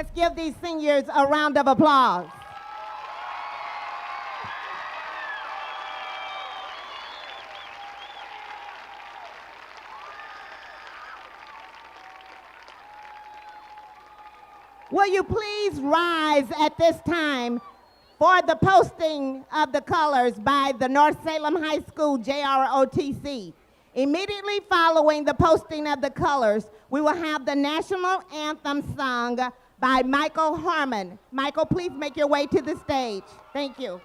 Let's give these seniors a round of applause. Will you please rise at this time for the posting of the colors by the North Salem High School JROTC. Immediately following the posting of the colors, we will have the national anthem sung by Michael Harmon. Michael, please make your way to the stage. Thank you.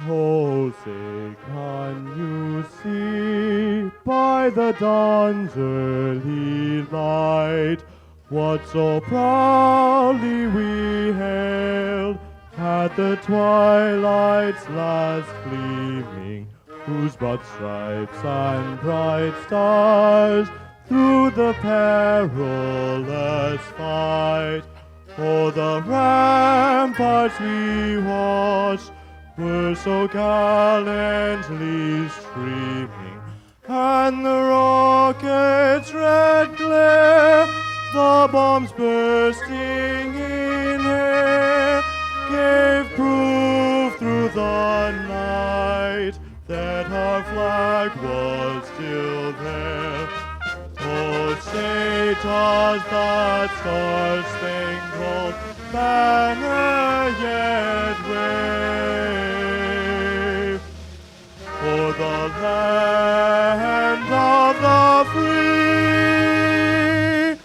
Oh, say, can you see by the dawn's early light what so proudly we hailed at the twilight's last gleaming, whose broad stripes and bright stars through the perilous fight o'er the ramparts we watched were so gallantly streaming, and the rocket's red glare, the bombs bursting in air, gave proof through the night that our flag was still there. Oh, say does that star-spangled banner yet wave o'er the land of the free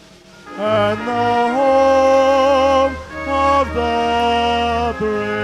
and the home of the brave?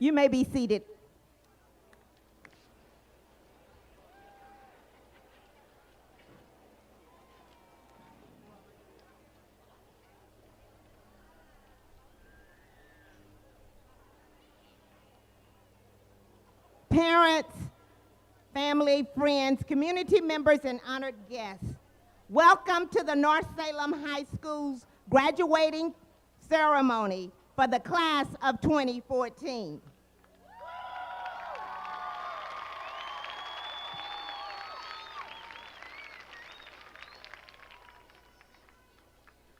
You may be seated. parents, family, friends, community members, and honored guests. Welcome to the North Salem High School's graduating ceremony for the class of 2014.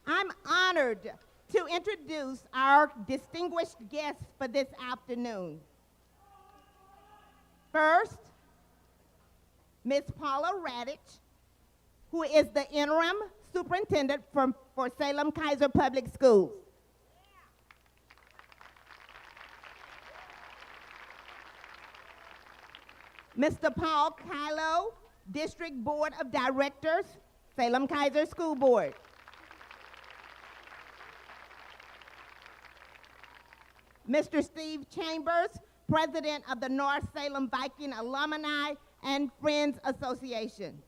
I'm honored to introduce our distinguished guests for this afternoon. First, Ms. Paula Radich, who is the interim superintendent for Salem Kaiser Public Schools. Mr. Paul Kylo, District Board of Directors, Salem Kaiser School Board. Mr. Steve Chambers, President of the North Salem Viking Alumni and Friends Association.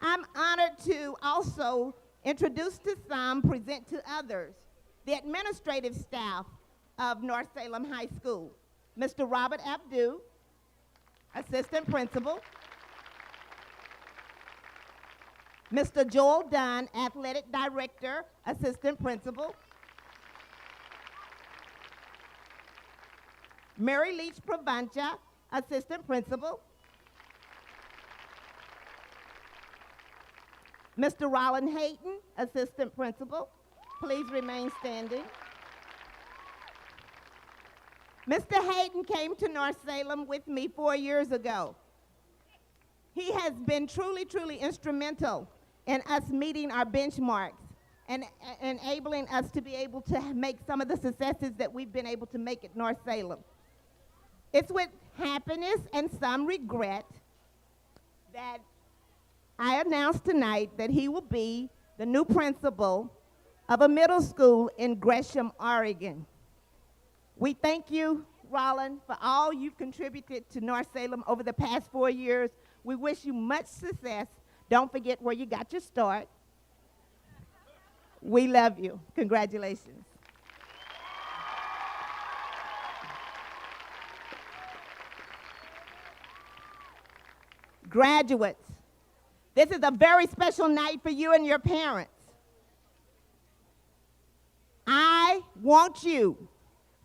I'm honored to also introduce to some, present to others, the administrative staff of North Salem High School. Mr. Robert Abdu, Assistant Principal. Mr. Joel Dunn, Athletic Director, Assistant Principal. Mary Leach Pravancha, Assistant Principal. Mr. Rollin Hayton, Assistant Principal. Please remain standing. Mr. Hayton came to North Salem with me 4 years ago. He has been truly, truly instrumental in us meeting our benchmarks and enabling us to be able to make some of the successes that we've been able to make at North Salem. It's with happiness and some regret that I announce tonight that he will be the new principal of a middle school in Gresham, Oregon. We thank you, Rollin, for all you've contributed to North Salem over the past 4 years. We wish you much success. Don't forget where you got your start. We love you. Congratulations. Graduates, this is a very special night for you and your parents. I want you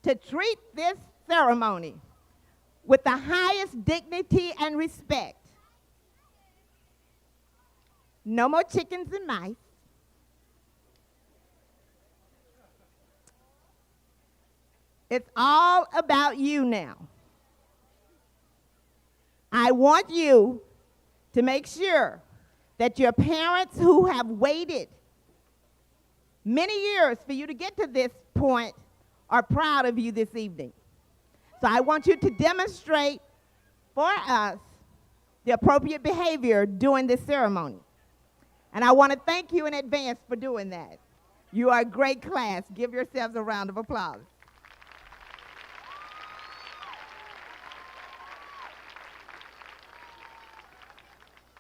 to treat this ceremony with the highest dignity and respect. No more chickens and mice. It's all about you now. I want you to make sure that your parents who have waited many years for you to get to this point are proud of you this evening. So I want you to demonstrate for us the appropriate behavior during this ceremony. And I want to thank you in advance for doing that. You are a great class. Give yourselves a round of applause.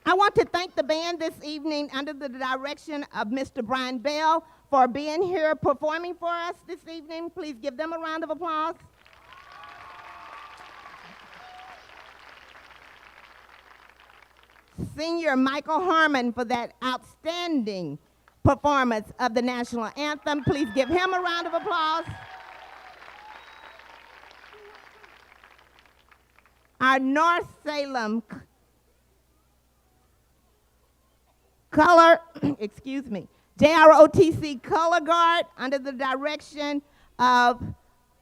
I want to thank the band this evening under the direction of Mr. Brian Bell for being here performing for us this evening. Please give them a round of applause. Senior Michael Harmon for that outstanding performance of the national anthem. Please give him a round of applause. Our North Salem JROTC Color Guard under the direction of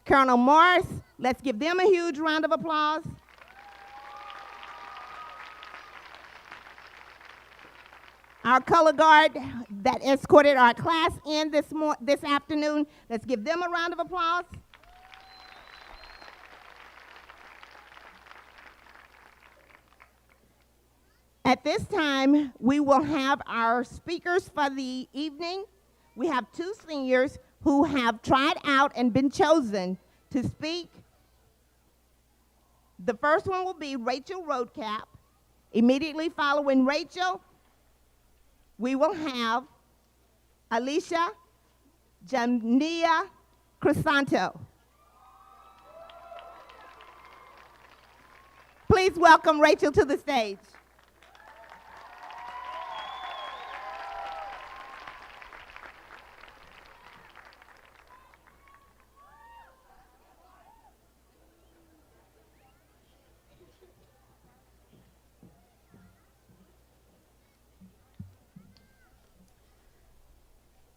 Colonel Morris. Let's give them a huge round of applause. Our color guard that escorted our class in this afternoon, let's give them a round of applause. At this time, we will have our speakers for the evening. We have two seniors who have tried out and been chosen to speak. The first one will be Rachel Roadcap. Immediately following Rachel, we will have Alicia Cressanto Cressanto. Please welcome Rachel to the stage.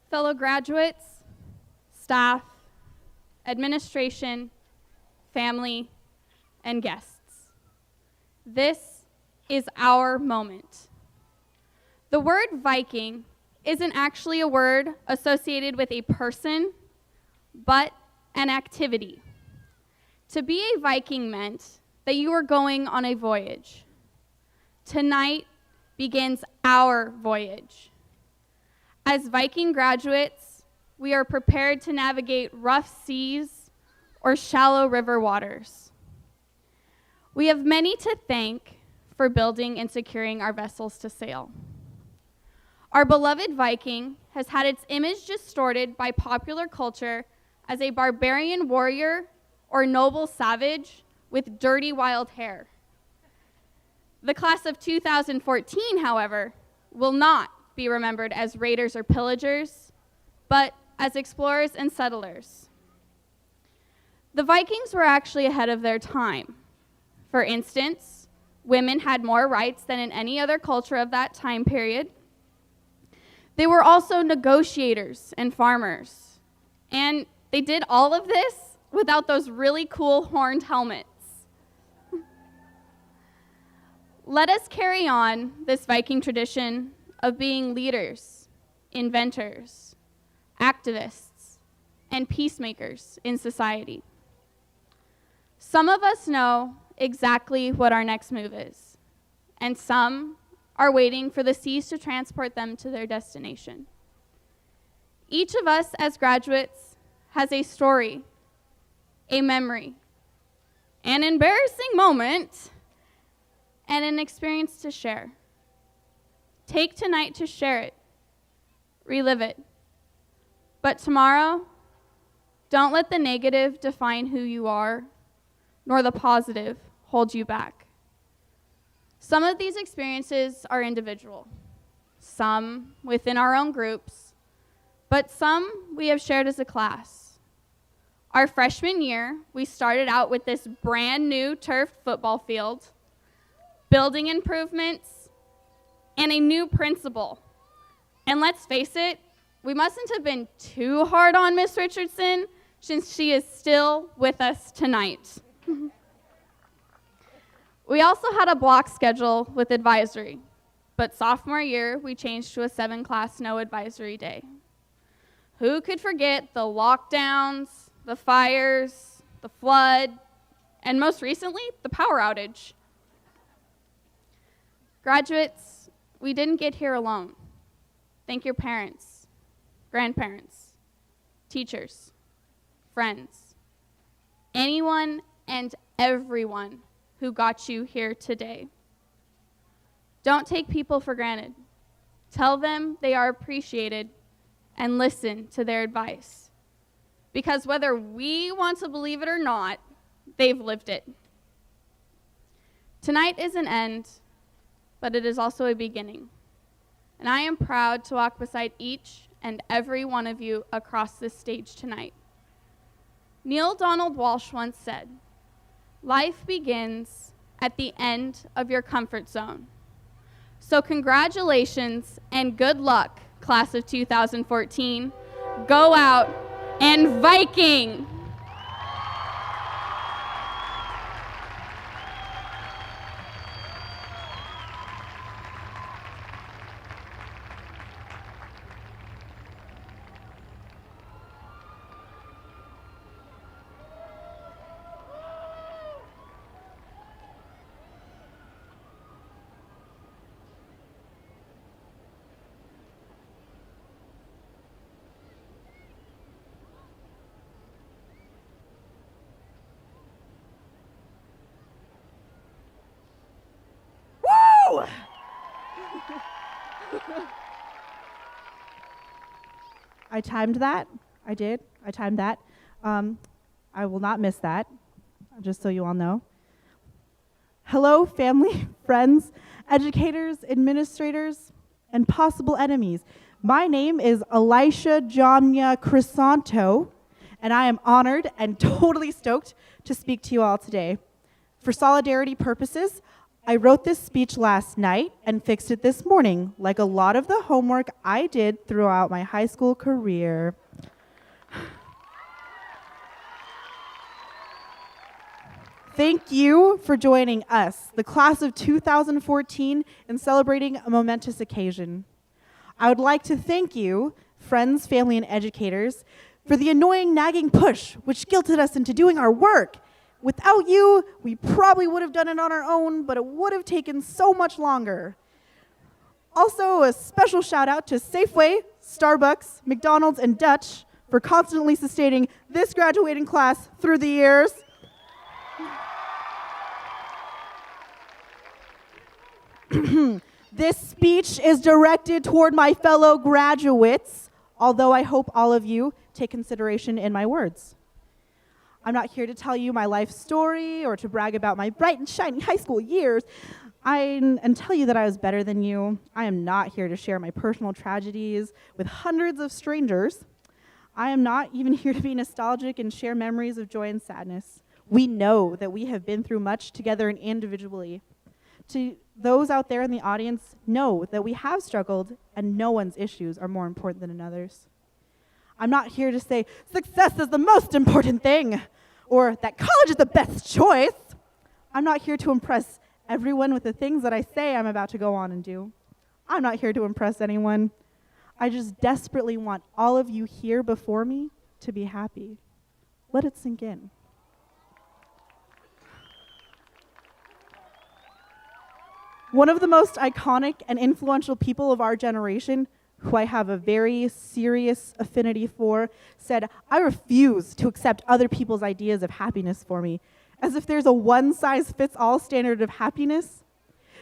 Fellow graduates, staff, administration, family, and guests. This is our moment. The word Viking isn't actually a word associated with a person, but an activity. To be a Viking meant that you were going on a voyage. Tonight begins our voyage. As Viking graduates, we are prepared to navigate rough seas or shallow river waters. We have many to thank for building and securing our vessels to sail. Our beloved Viking has had its image distorted by popular culture as a barbarian warrior or noble savage with dirty wild hair. The class of 2014, however, will not be remembered as raiders or pillagers, but as explorers and settlers. The Vikings were actually ahead of their time. For instance, women had more rights than in any other culture of that time period. They were also negotiators and farmers. And they did all of this without those really cool horned helmets. Let us carry on this Viking tradition of being leaders, inventors, activists, and peacemakers in society. Some of us know exactly what our next move is, and some are waiting for the seas to transport them to their destination. Each of us as graduates has a story, a memory, an embarrassing moment, and an experience to share. Take tonight to share it, relive it. But tomorrow, don't let the negative define who you are, nor the positive hold you back. Some of these experiences are individual, some within our own groups, but some we have shared as a class. Our freshman year, we started out with this brand new turfed football field, building improvements, and a new principal. And let's face it, we mustn't have been too hard on Miss Richardson since she is still with us tonight. We also had a block schedule with advisory, but sophomore year, we changed to a 7-class no advisory day. Who could forget the lockdowns, the fires, the flood, and most recently, the power outage? Graduates, we didn't get here alone. Thank your parents, grandparents, teachers, friends, anyone and everyone who got you here today. Don't take people for granted. Tell them they are appreciated and listen to their advice. Because whether we want to believe it or not, they've lived it. Tonight is an end, but it is also a beginning. And I am proud to walk beside each and every one of you across this stage tonight. Neil Donald Walsh once said, "Life begins at the end of your comfort zone." So congratulations and good luck, class of 2014. Go out and Viking! I timed that. I did. I timed that. I will not miss that, just so you all know. Hello, family, friends, educators, administrators, and possible enemies. My name is Alicia Cressanto, and I am honored and totally stoked to speak to you all today. For solidarity purposes, I wrote this speech last night and fixed it this morning, like a lot of the homework I did throughout my high school career. Thank you for joining us, the class of 2014, in celebrating a momentous occasion. I would like to thank you, friends, family, and educators, for the annoying, nagging push which guilted us into doing our work. Without you, we probably would have done it on our own, but it would have taken so much longer. Also, a special shout out to Safeway, Starbucks, McDonald's, and Dutch for constantly sustaining this graduating class through the years. This speech is directed toward my fellow graduates, although I hope all of you take consideration in my words. I'm not here to tell you my life story or to brag about my bright and shiny high school years and tell you that I was better than you. I am not here to share my personal tragedies with hundreds of strangers. I am not even here to be nostalgic and share memories of joy and sadness. We know that we have been through much together and individually. To those out there in the audience, know that we have struggled and no one's issues are more important than another's. I'm not here to say success is the most important thing or that college is the best choice. I'm not here to impress everyone with the things that I say I'm about to go on and do. I'm not here to impress anyone. I just desperately want all of you here before me to be happy. Let it sink in. One of the most iconic and influential people of our generation, who I have a very serious affinity for, said, "I refuse to accept other people's ideas of happiness for me," as if there's a one-size-fits-all standard of happiness.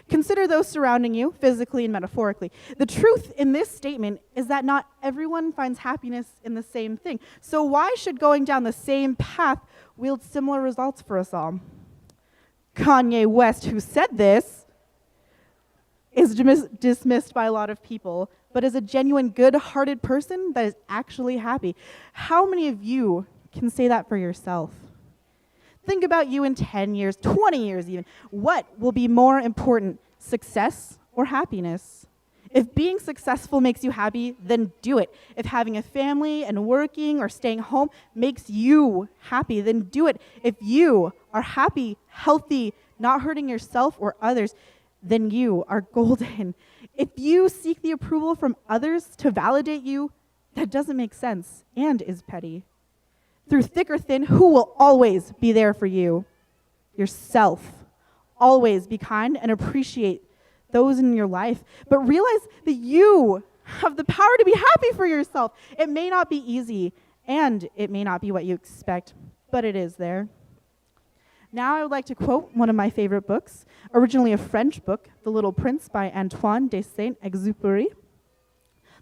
Consider those surrounding you, physically and metaphorically. The truth in this statement is that not everyone finds happiness in the same thing. So why should going down the same path wield similar results for us all? Kanye West, who said this, is dismissed by a lot of people, but is a genuine good-hearted person that is actually happy. How many of you can say that for yourself? Think about you in 10 years, 20 years even. What will be more important, success or happiness? If being successful makes you happy, then do it. If having a family and working or staying home makes you happy, then do it. If you are happy, healthy, not hurting yourself or others, then you are golden. If you seek the approval from others to validate you, that doesn't make sense and is petty. Through thick or thin, who will always be there for you? Yourself. Always be kind and appreciate those in your life, but realize that you have the power to be happy for yourself. It may not be easy, and it may not be what you expect, but it is there. Now I would like to quote one of my favorite books, originally a French book, The Little Prince by Antoine de Saint-Exupéry.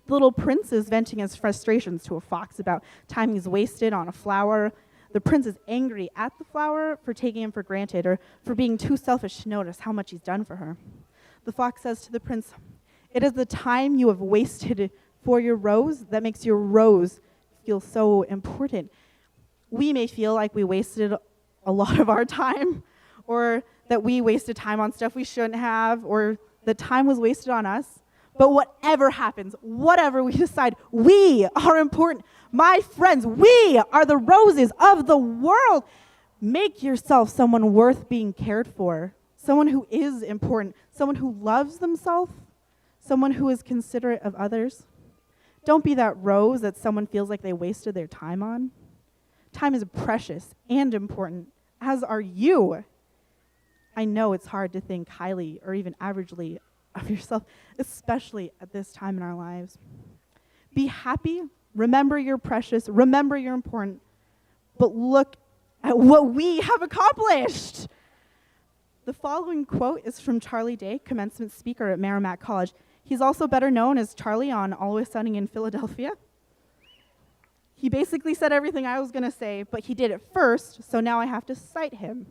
The Little Prince is venting his frustrations to a fox about time he's wasted on a flower. The prince is angry at the flower for taking him for granted or for being too selfish to notice how much he's done for her. The fox says to the prince, "It is the time you have wasted for your rose that makes your rose feel so important." We may feel like we wasted a lot of our time, or that we wasted time on stuff we shouldn't have, or that time was wasted on us. But whatever happens, whatever we decide, we are important. My friends, we are the roses of the world. Make yourself someone worth being cared for, someone who is important, someone who loves themselves, someone who is considerate of others. Don't be that rose that someone feels like they wasted their time on. Time is precious and important, as are you. I know it's hard to think highly or even averagely of yourself, especially at this time in our lives. Be happy, remember you're precious, remember you're important, but look at what we have accomplished. The following quote is from Charlie Day, commencement speaker at Merrimack College. He's also better known as Charlie on Always Sunny in Philadelphia. He basically said everything I was going to say, but he did it first, so now I have to cite him.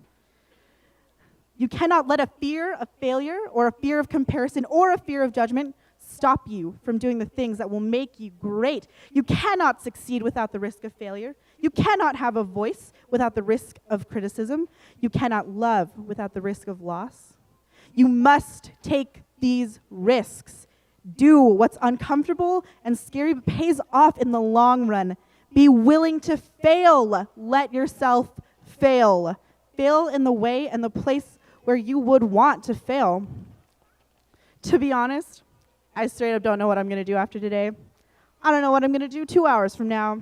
You cannot let a fear of failure or a fear of comparison or a fear of judgment stop you from doing the things that will make you great. You cannot succeed without the risk of failure. You cannot have a voice without the risk of criticism. You cannot love without the risk of loss. You must take these risks. Do what's uncomfortable and scary but pays off in the long run. Be willing to fail. Let yourself fail. Fail in the way and the place where you would want to fail. To be honest, I straight up don't know what I'm going to do after today. I don't know what I'm going to do 2 hours from now.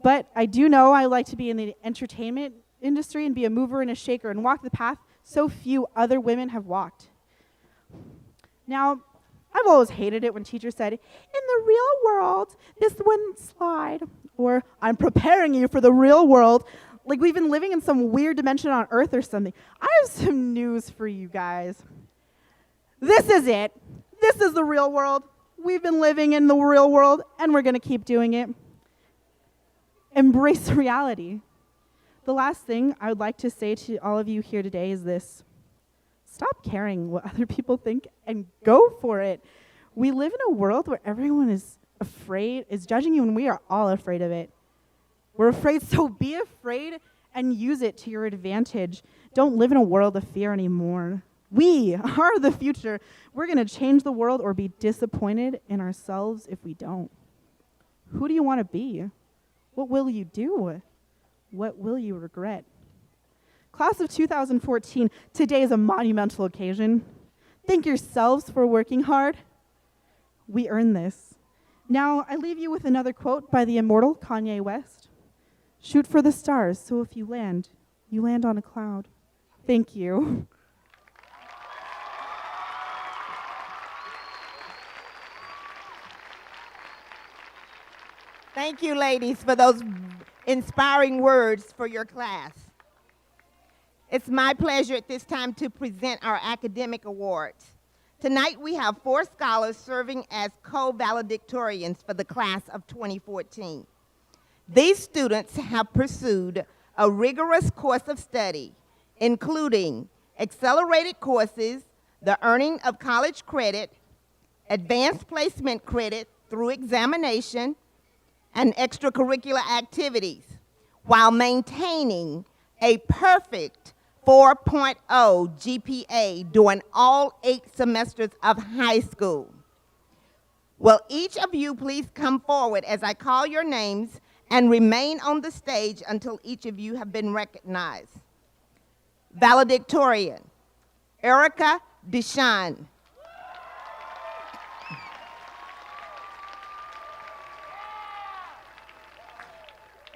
But I do know I like to be in the entertainment industry and be a mover and a shaker and walk the path so few other women have walked. Now, I've always hated it when teachers said, in the real world, this wouldn't slide. Or, I'm preparing you for the real world. Like we've been living in some weird dimension on Earth or something. I have some news for you guys. This is it. This is the real world. We've been living in the real world, and we're going to keep doing it. Embrace reality. The last thing I would like to say to all of you here today is this. Stop caring what other people think and go for it. We live in a world where everyone is afraid, is judging you, and we are all afraid of it. We're afraid, so be afraid and use it to your advantage. Don't live in a world of fear anymore. We are the future. We're going to change the world or be disappointed in ourselves if we don't. Who do you want to be? What will you do? What will you regret? Class of 2014, today is a monumental occasion. Thank yourselves for working hard. We earned this. Now, I leave you with another quote by the immortal Kanye West. Shoot for the stars, so if you land on a cloud. Thank you. Thank you, ladies, for those inspiring words for your class. It's my pleasure at this time to present our academic awards. Tonight we have 4 scholars serving as co-valedictorians for the class of 2014. These students have pursued a rigorous course of study, including accelerated courses, the earning of college credit, advanced placement credit through examination, and extracurricular activities, while maintaining a perfect 4.0 GPA during all 8 semesters of high school. Will each of you please come forward as I call your names and remain on the stage until each of you have been recognized. Valedictorian, Erica Deshawn.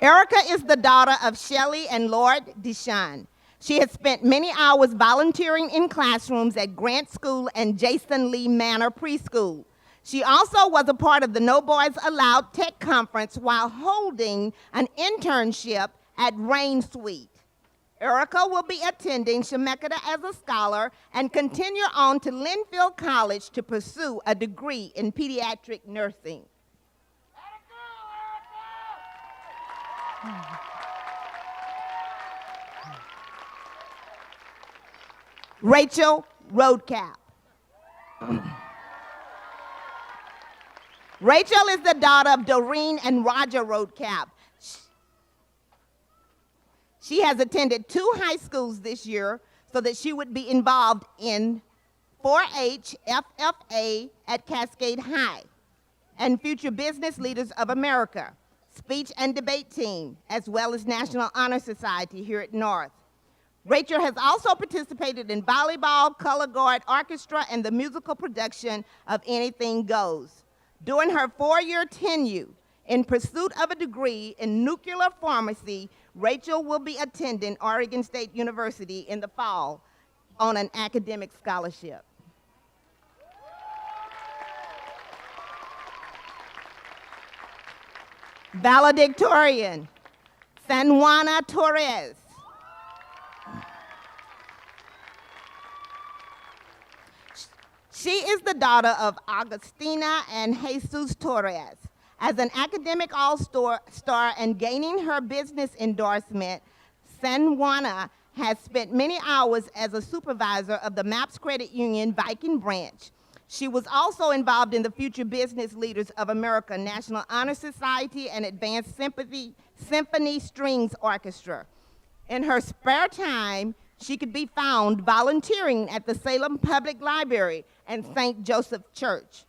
Erica is the daughter of Shelley and Lord Deshawn. She has spent many hours volunteering in classrooms at Grant School and Jason Lee Manor Preschool. She also was a part of the No Boys Allowed Tech Conference while holding an internship at Rain Suite. Erica will be attending Chemeketa as a scholar and continue on to Linfield College to pursue a degree in pediatric nursing. Rachel Roadcap. Rachel is the daughter of Doreen and Roger Roadcap. She has attended 2 high schools this year so that she would be involved in 4-H FFA at Cascade High and Future Business Leaders of America, speech and debate team, as well as National Honor Society here at North. Rachel has also participated in volleyball, color guard orchestra, and the musical production of Anything Goes. During her 4-year tenure in pursuit of a degree in nuclear pharmacy, Rachel will be attending Oregon State University in the fall on an academic scholarship. Valedictorian, San Juana Torres. She is the daughter of Agustina and Jesus Torres. As an academic all-star and gaining her business endorsement, Sanwana has spent many hours as a supervisor of the MAPS Credit Union Viking branch. She was also involved in the Future Business Leaders of America National Honor Society and Advanced Symphony Strings Orchestra. In her spare time, she could be found volunteering at the Salem Public Library and St. Joseph Church.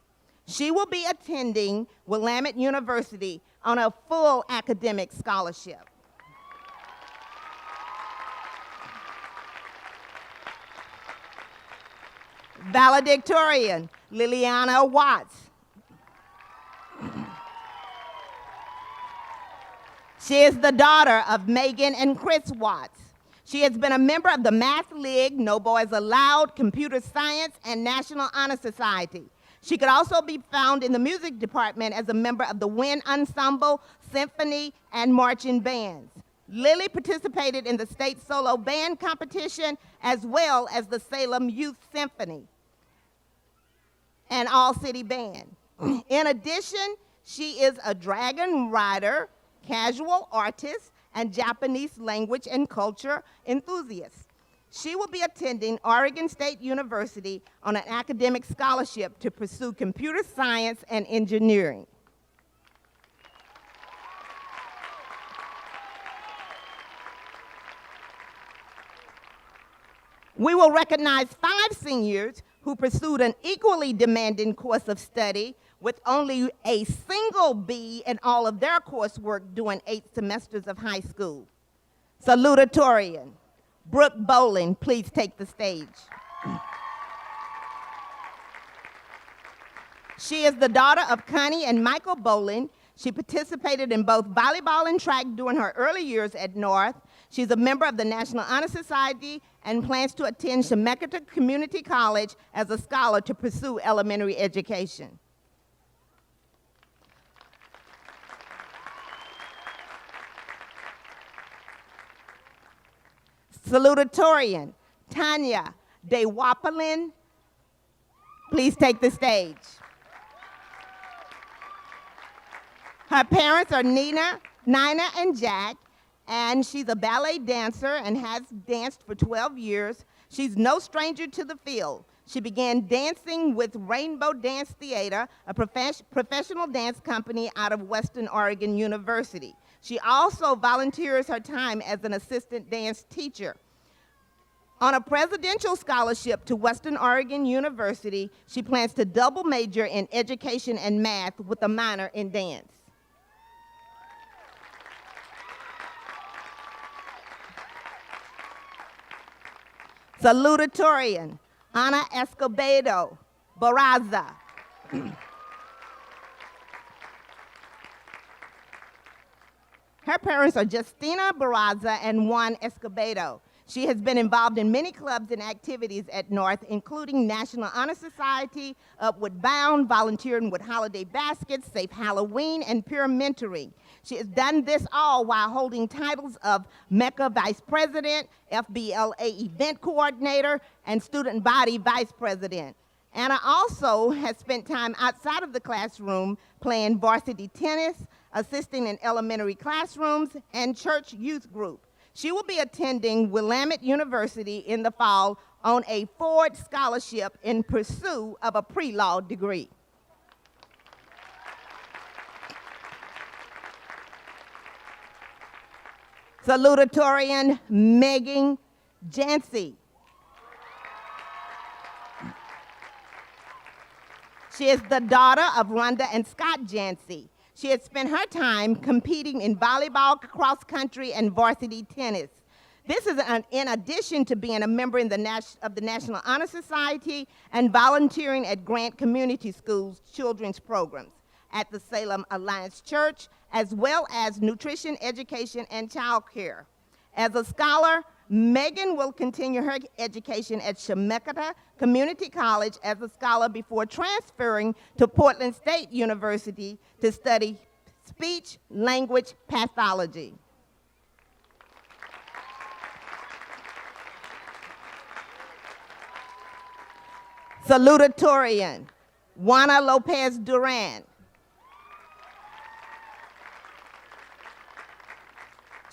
She will be attending Willamette University on a full academic scholarship. Valedictorian, Liliana Watts. She is the daughter of Megan and Chris Watts. She has been a member of the Math League, No Boys Allowed, Computer Science, and National Honor Society. She could also be found in the music department as a member of the Wind Ensemble, Symphony, and Marching Bands. Lily participated in the state solo band competition as well as the Salem Youth Symphony and all-city band. In addition, she is a dragon rider, casual artist, and Japanese language and culture enthusiast. She will be attending Oregon State University on an academic scholarship to pursue computer science and engineering. We will recognize 5 seniors who pursued an equally demanding course of study with only a single B in all of their coursework during 8 semesters of high school. Salutatorian, Brooke Bowling, please take the stage. She is the daughter of Connie and Michael Bowling. She participated in both volleyball and track during her early years at North. She's a member of the National Honor Society and plans to attend Chemeketa Community College as a scholar to pursue elementary education. Salutatorian, Tanya Dewapalin, please take the stage. Her parents are Nina and Jack, and she's a ballet dancer and has danced for 12 years. She's no stranger to the field. She began dancing with Rainbow Dance Theater, a professional dance company out of Western Oregon University. She also volunteers her time as an assistant dance teacher. On a presidential scholarship to Western Oregon University, she plans to double major in education and math with a minor in dance. Salutatorian, Ana Escobedo Barraza. Her parents are Justina Barraza and Juan Escobedo. She has been involved in many clubs and activities at North, including National Honor Society, Upward Bound, volunteering with Holiday Baskets, Safe Halloween, and peer mentoring. She has done this all while holding titles of MECA Vice President, FBLA Event Coordinator, and Student Body Vice President. Anna also has spent time outside of the classroom playing varsity tennis, assisting in elementary classrooms, and church youth group. She will be attending Willamette University in the fall on a Ford Scholarship in pursuit of a pre-law degree. Salutatorian Megan Jancy. She is the daughter of Rhonda and Scott Jancy. She has spent her time competing in volleyball, cross country, and varsity tennis. This is in addition to being a member of the National Honor Society and volunteering at Grant Community School's children's programs at the Salem Alliance Church, as well as nutrition, education, and child care. As a scholar, Megan will continue her education at Chemeketa Community College as a scholar before transferring to Portland State University to study speech language pathology. Salutatorian, Juana Lopez Duran.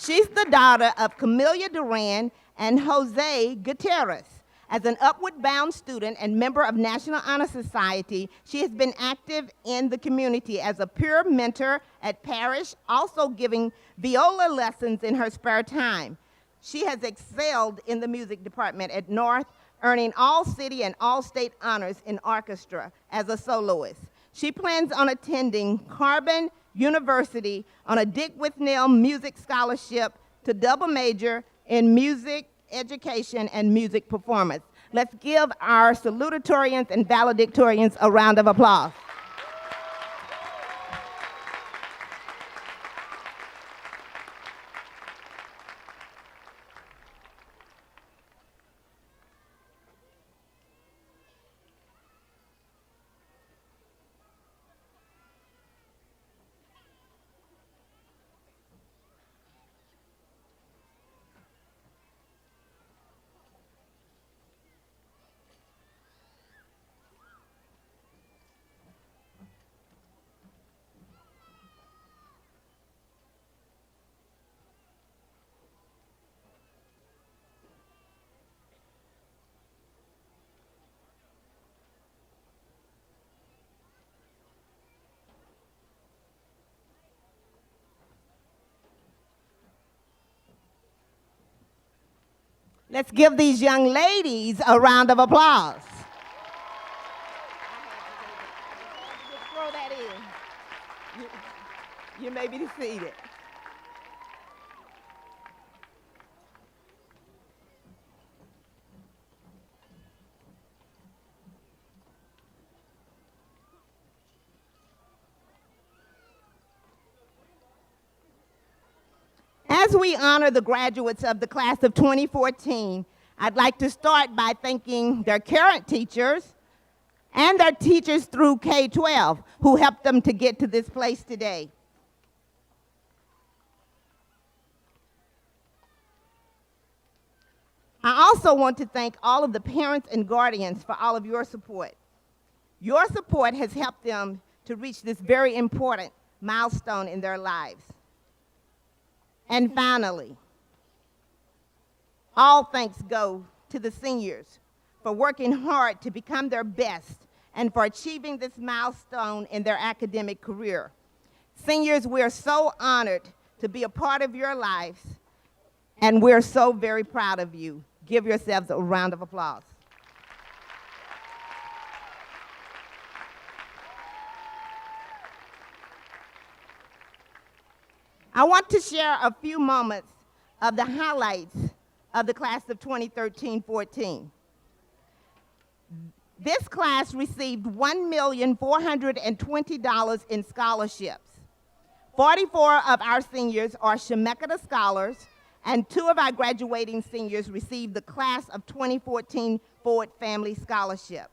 She's the daughter of Camelia Duran and Jose Gutierrez. As an upward-bound student and member of National Honor Society, she has been active in the community as a peer mentor at Parish, also giving viola lessons in her spare time. She has excelled in the music department at North, earning all city and all state honors in orchestra as a soloist. She plans on attending Carbon University on a Dick Withnell Music Scholarship to double major in music education and music performance. Let's give our salutatorians and valedictorians a round of applause. Let's give these young ladies a round of applause. Just throw that in. You may be seated. As we honor the graduates of the class of 2014, I'd like to start by thanking their current teachers and their teachers through K-12 who helped them to get to this place today. I also want to thank all of the parents and guardians for all of your support. Your support has helped them to reach this very important milestone in their lives. And finally, all thanks go to the seniors for working hard to become their best and for achieving this milestone in their academic career. Seniors, we're so honored to be a part of your lives, and we're so very proud of you. Give yourselves a round of applause. I want to share a few moments of the highlights of the class of 2013-14. This class received $1,420,000 in scholarships. 44 of our seniors are Chemeketa scholars, and 2 of our graduating seniors received the class of 2014 Ford Family Scholarship.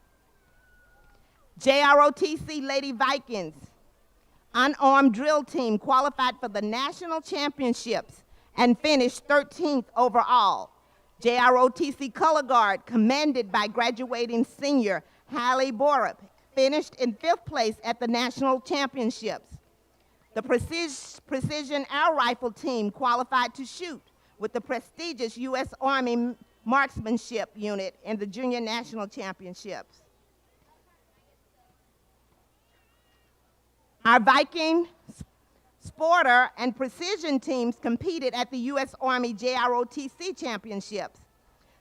JROTC Lady Vikings unarmed drill team qualified for the national championships and finished 13th overall. JROTC Color Guard, commanded by graduating senior Hallie Borup, finished in 5th place at the national championships. The Precision Air Rifle team qualified to shoot with the prestigious U.S. Army Marksmanship Unit in the Junior National Championships. Our Viking, Sporter, and Precision teams competed at the U.S. Army JROTC Championships.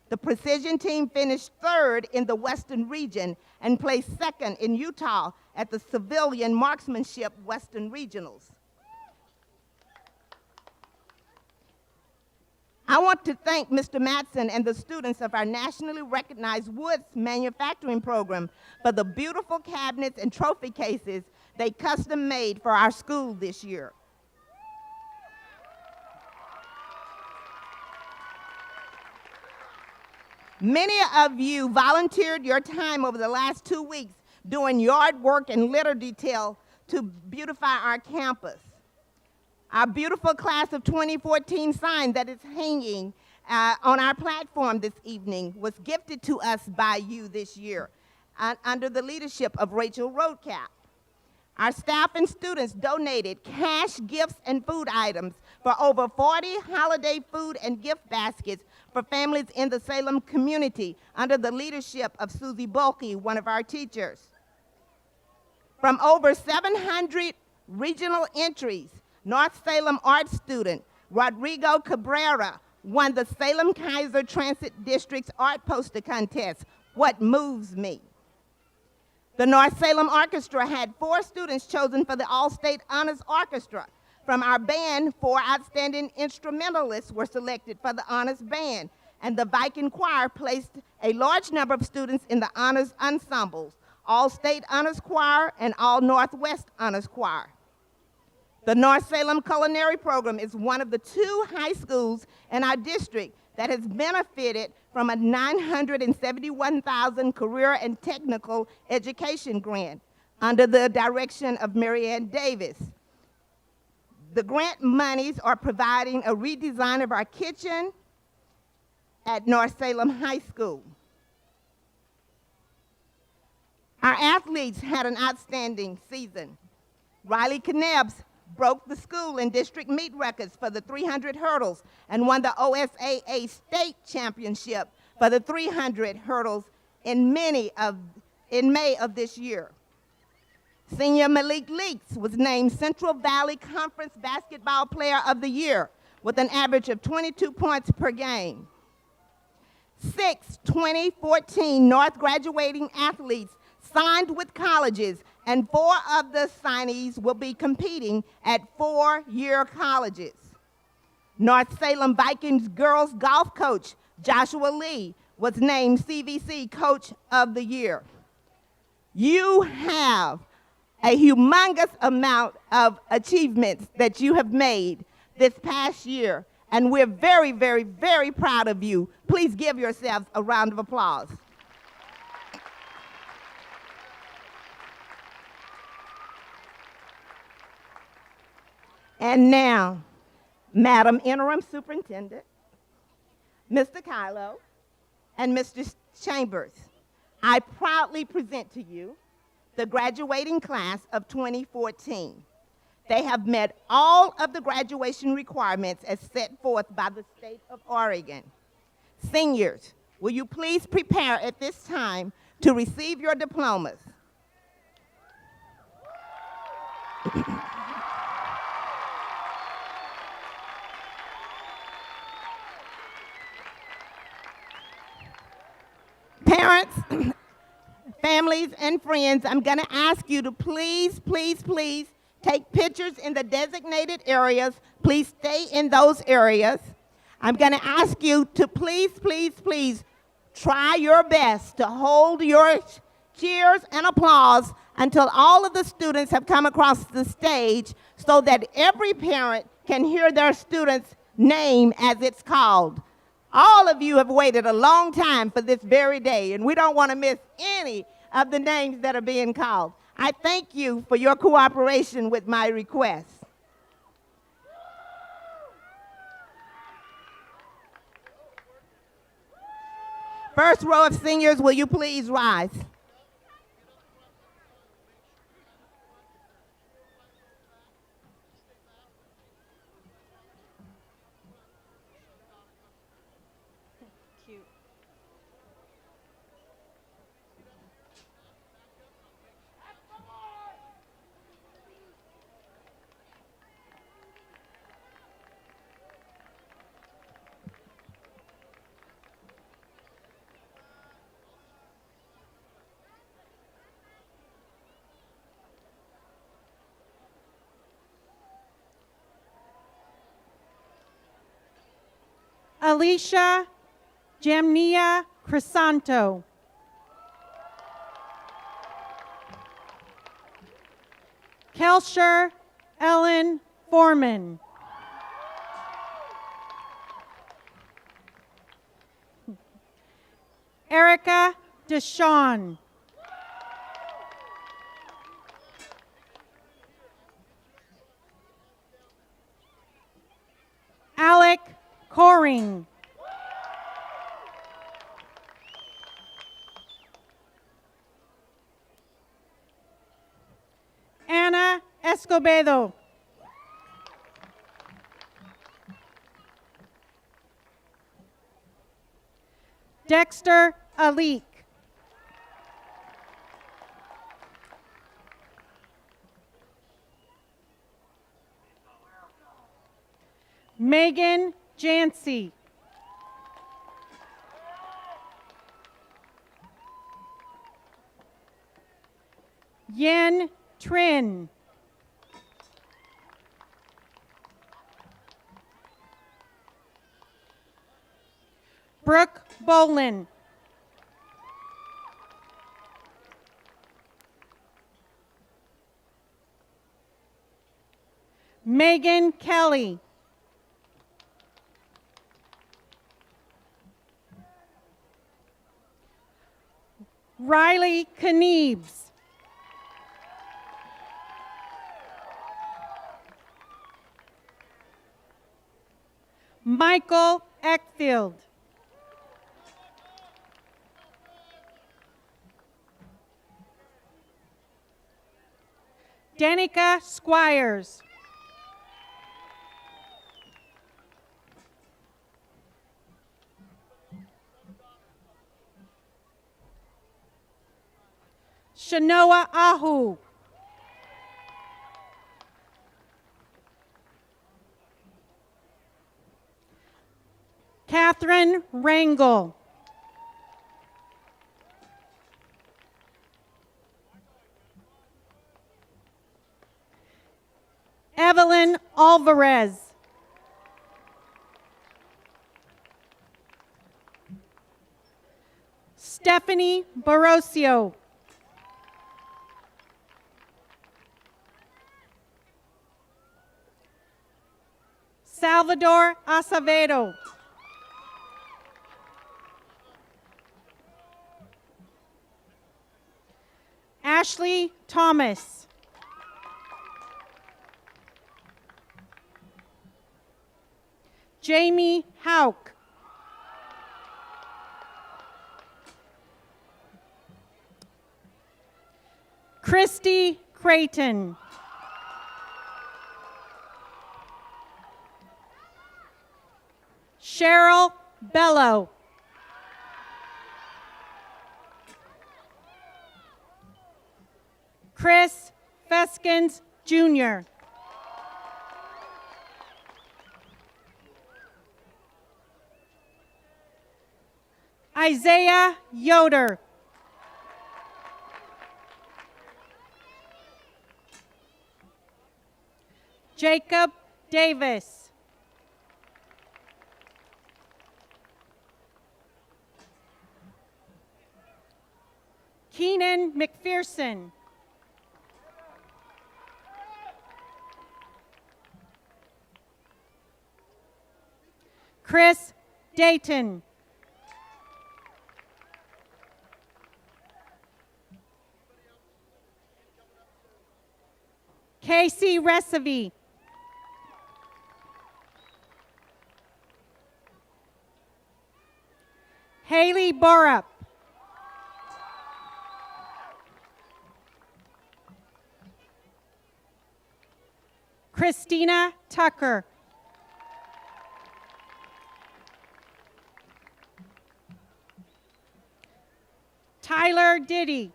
The Precision team finished 3rd in the Western region and placed 2nd in Utah at the Civilian Marksmanship Western Regionals. I want to thank Mr. Matson and the students of our nationally recognized woods manufacturing program for the beautiful cabinets and trophy cases they custom made for our school this year. Many of you volunteered your time over the last 2 weeks doing yard work and litter detail to beautify our campus. Our beautiful class of 2014 sign that is hanging on our platform this evening was gifted to us by you this year under the leadership of Rachel Roadcap. Our staff and students donated cash, gifts, and food items for over 40 holiday food and gift baskets for families in the Salem community under the leadership of Susie Bulkey, one of our teachers. From over 700 regional entries, North Salem art student Rodrigo Cabrera won the Salem Kaiser Transit District's art poster contest, What Moves Me. The North Salem Orchestra had 4 students chosen for the All-State Honors Orchestra. From our band, 4 outstanding instrumentalists were selected for the Honors Band, and the Viking Choir placed a large number of students in the Honors Ensembles, All-State Honors Choir and All-Northwest Honors Choir. The North Salem Culinary Program is one of the 2 high schools in our district that has benefited from a $971,000 career and technical education grant under the direction of Marianne Davis. The grant monies are providing a redesign of our kitchen at North Salem High School. Our athletes had an outstanding season. Riley Knebs broke the school in district meet records for the 300 hurdles and won the OSAA state championship for the 300 hurdles in May of this year. Senior Malik Leaks was named Central Valley Conference Basketball Player of the Year with an average of 22 points per game. 6 2014 North graduating athletes signed with colleges, and 4 of the signees will be competing at 4-year colleges. North Salem Vikings girls golf coach Joshua Lee was named CVC Coach of the Year. You have a humongous amount of achievements that you have made this past year, and we're very, very, very proud of you. Please give yourselves a round of applause. And now, Madam Interim Superintendent, Mr. Kylo, and Mr. Chambers, I proudly present to you the graduating class of 2014. They have met all of the graduation requirements as set forth by the state of Oregon. Seniors, will you please prepare at this time to receive your diplomas? Parents, families, and friends, I'm going to ask you to please, please, please take pictures in the designated areas. Please stay in those areas. I'm going to ask you to please, please, please try your best to hold your cheers and applause until all of the students have come across the stage so that every parent can hear their student's name as it's called. All of you have waited a long time for this very day, and we don't want to miss any of the names that are being called. I thank you for your cooperation with my request. First row of seniors, will you please rise? Alicia Cressanto. Kelsher Ellen Foreman. Erica Deshawn. Alec Coring. Anna Escobedo. Dexter Alik. Megan Jancy. Yen Trin. Brooke Bolin. Megan Kelly. Riley Kniebs. Michael Eckfield. Danica Squires. Shanoa Ahu. Catherine Rangel. Evelyn Alvarez. Stephanie Barosio. Salvador Acevedo. Ashley Thomas. Jamie Hauk. Christy Creighton. Cheryl Bello. Chris Feskins Jr. Isaiah Yoder. Jacob Davis. Keenan McPherson. Chris Dayton. Casey Recipe. Haley Borup. Christina Tucker. Tyler Diddy.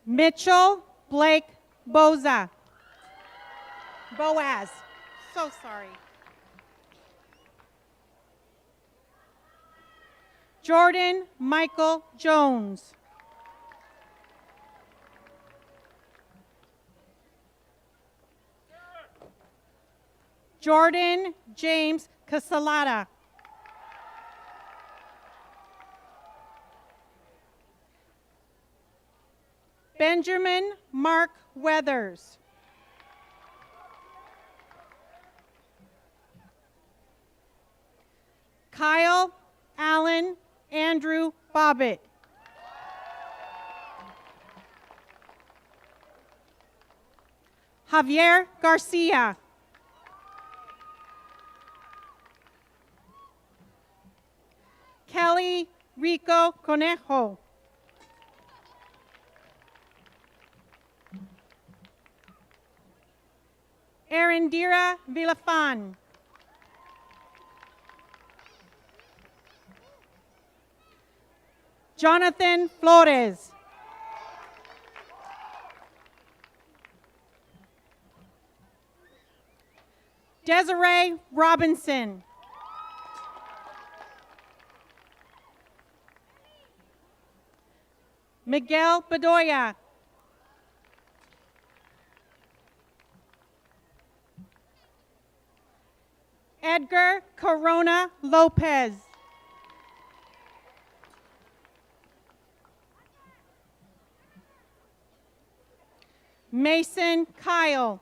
Mitchell Blake Boaz. So sorry. Jordan Michael Jones. Jordan James Casalata. Benjamin Mark Weathers. Kyle Allen Andrew Bobbitt. Javier Garcia. Kelly Rico Conejo. Aaron Arendira Villafan. Jonathan Flores. Desiree Robinson. Miguel Bedoya. Edgar Corona Lopez. Mason Kyle.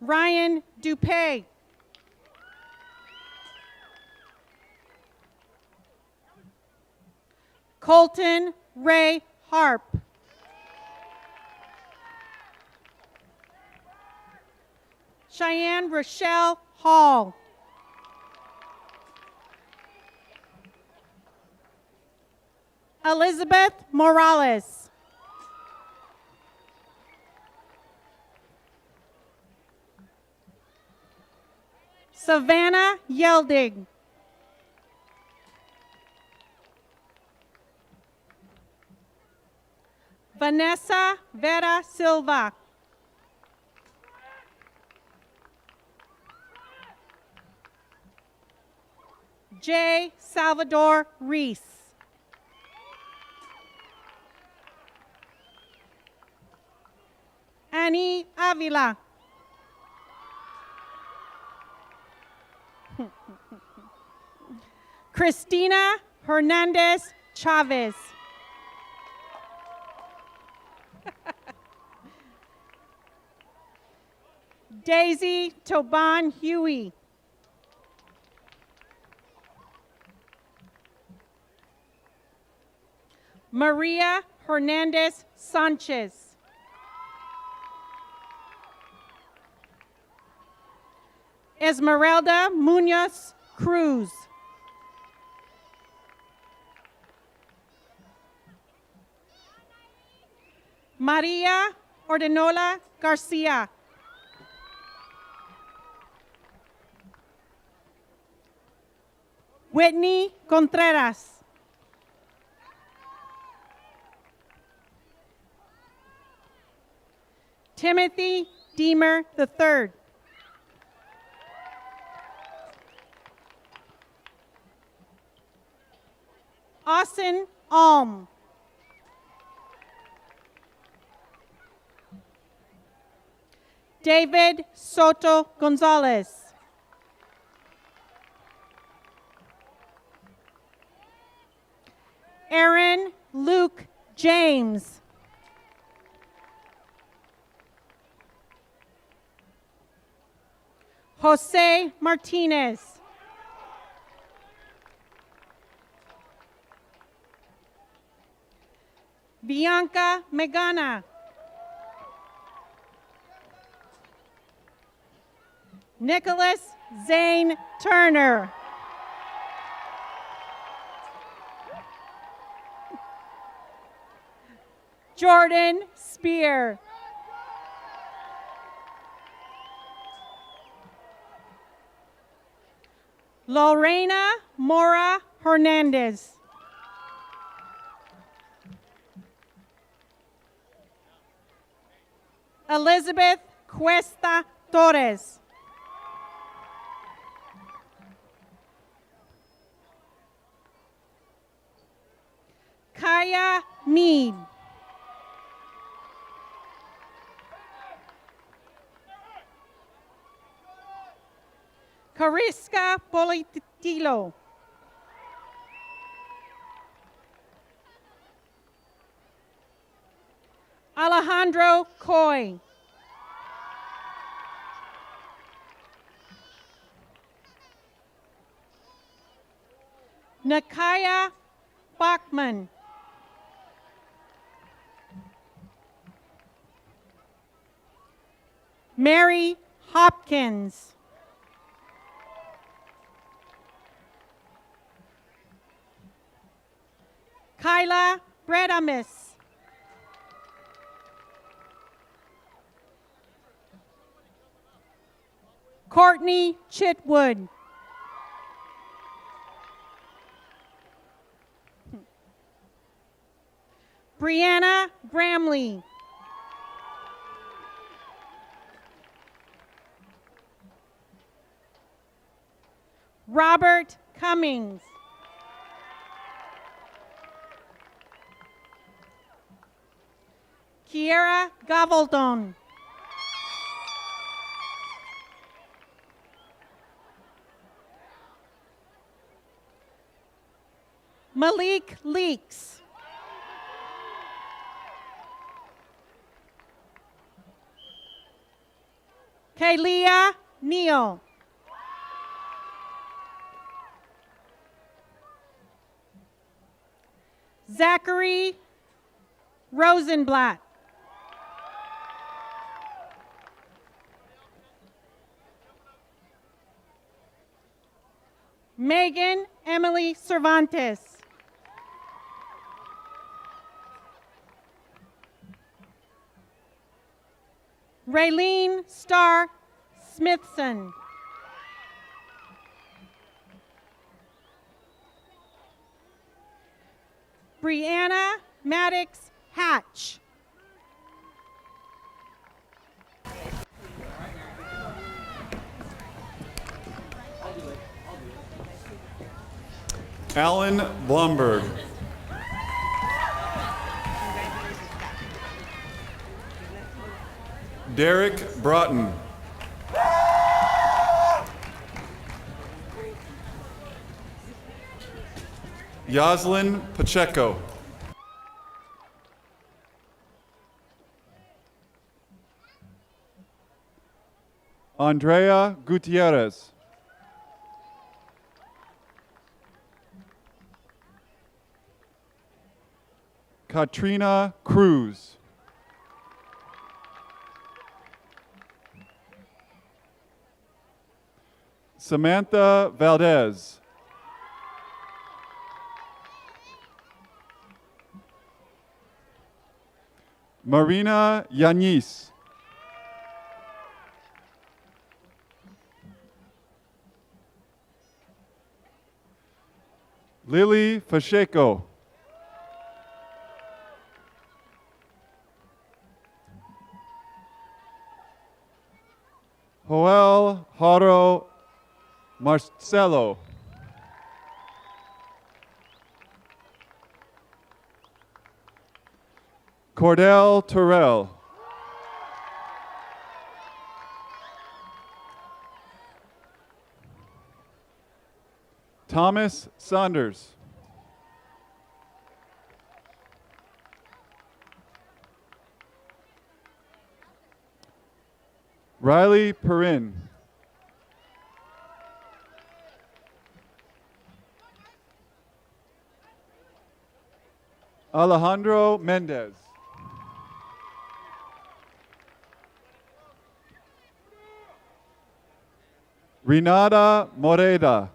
Ryan Dupay. Colton Ray Harp. Cheyenne Rochelle Hall. Elizabeth Morales. Savannah Yeldig. Vanessa Vera Silva. J. Salvador Reese. Annie Avila. Christina Hernandez Chavez. Daisy Toban Huey. Maria Hernandez Sanchez. Esmeralda Munoz Cruz. Maria Ordenola Garcia. Whitney Contreras. Timothy Deemer III. Austin Alm. David Soto Gonzalez. Aaron Luke James. Jose Martinez. Bianca Megana. Nicholas Zane Turner. Jordan Spear. Lorena Mora Hernandez. Elizabeth Cuesta Torres. Kaya Mead. Cariska Polititilo. Alejandro Coy. Nakaya Bachman. Mary Hopkins. Kyla Bredamis. Courtney Chitwood. Brianna Gramley. Robert Cummings. Kiera Gavaldon. Malik Leaks. Kalia Neal. Zachary Rosenblatt. Megan Emily Cervantes. Raylene Starr Smithson. Brianna Maddox Hatch. Alan Blomberg. Derek Broughton. Yaslin Pacheco. Andrea Gutierrez. Katrina Cruz. Samantha Valdez. Marina Yanis. Lily Pacheco. Joel Haro Marcelo. Cordell Terrell. Thomas Saunders. Riley Perrin. Alejandro Mendez. Renata Moreda.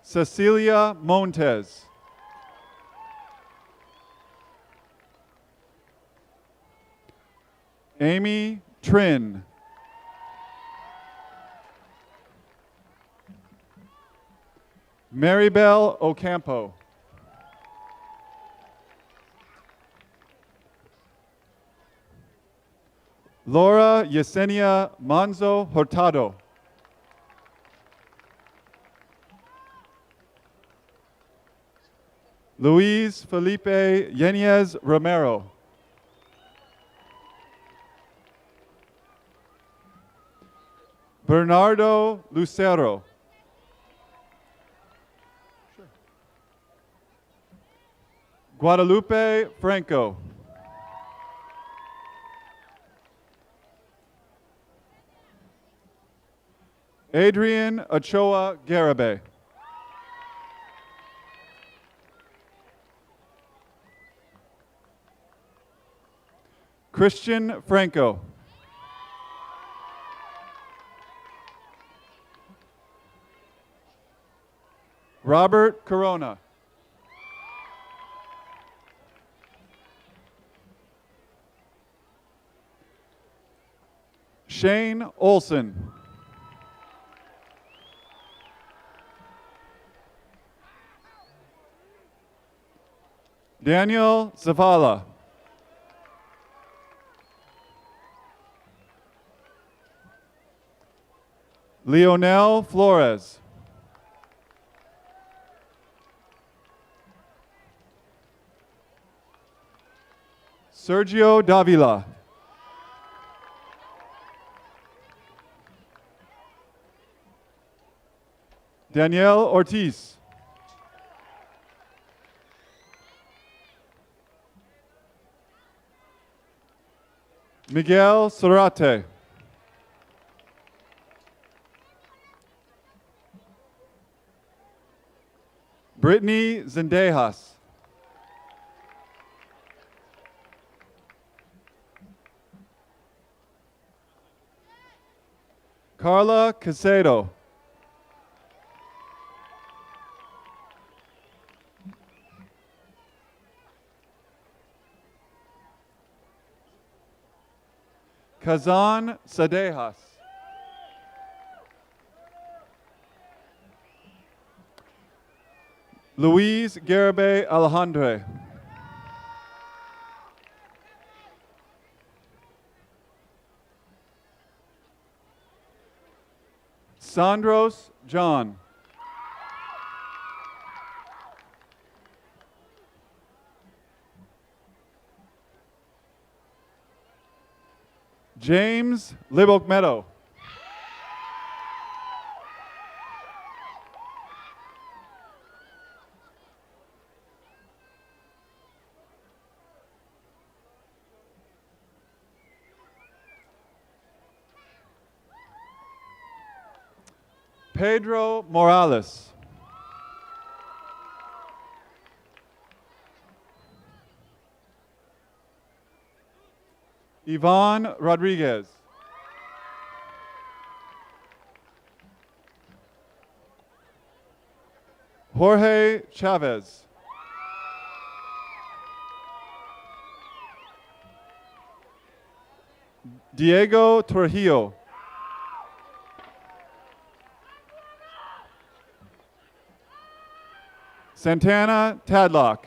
Cecilia Montes. Amy Trin. Maribel Ocampo. Laura Yesenia Manzo Hurtado. Luis Felipe Yanez Romero. Bernardo Lucero. Guadalupe Franco. Adrian Ochoa Garabay. Christian Franco. Robert Corona. Shane Olson. Daniel Zavala. Leonel Flores. Sergio Davila. Danielle Ortiz. Miguel Sorate. Brittany Zendejas. Carla Casedo. Kazan Sadejas. Luis Garabe Alejandre. Sandros John. James Libok Meadow. Pedro Morales. Yvonne Rodriguez. Jorge Chavez. Diego Trujillo. Santana Tadlock.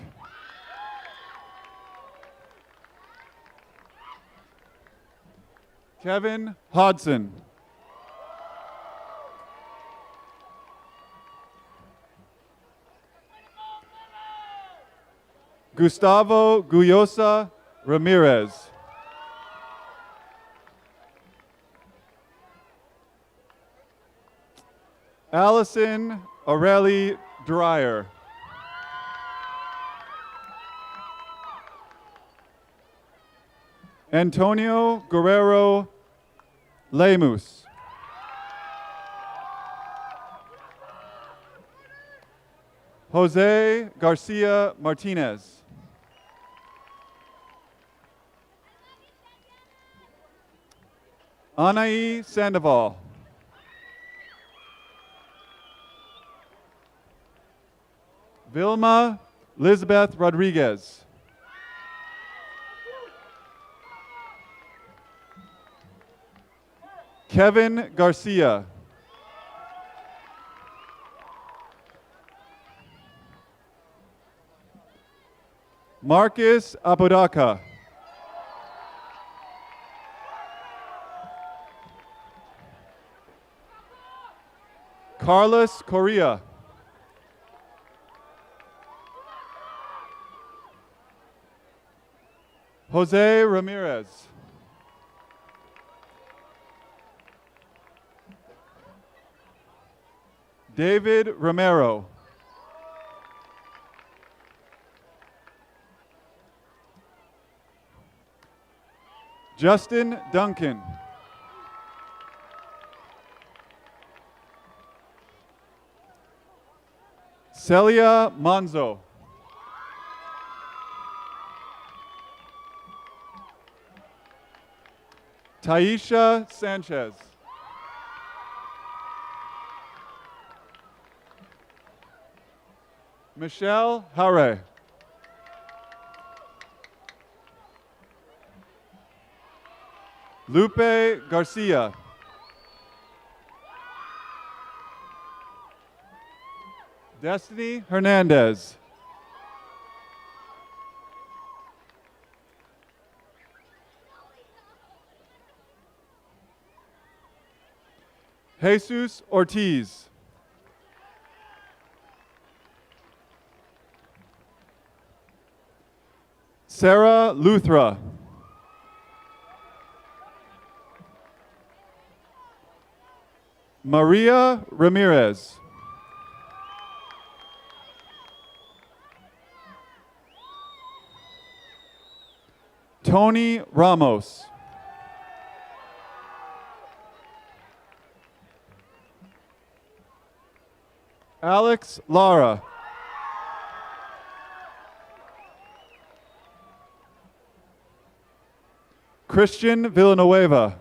Kevin Hodson. Gustavo Guyosa Ramirez. Allison Aurelie Dreyer. Antonio Guerrero Lemus. Jose Garcia Martinez. Anaí Sandoval. Vilma Elizabeth Rodriguez. Kevin Garcia. Marcus Apodaca. Carlos Correa. Jose Ramirez. David Romero. Justin Duncan. Celia Monzo. Taisha Sanchez. Michelle Hare. Lupe Garcia. Destiny Hernandez. Jesus Ortiz. Sarah Luthra. Maria Ramirez. Tony Ramos. Alex Lara. Christian Villanueva.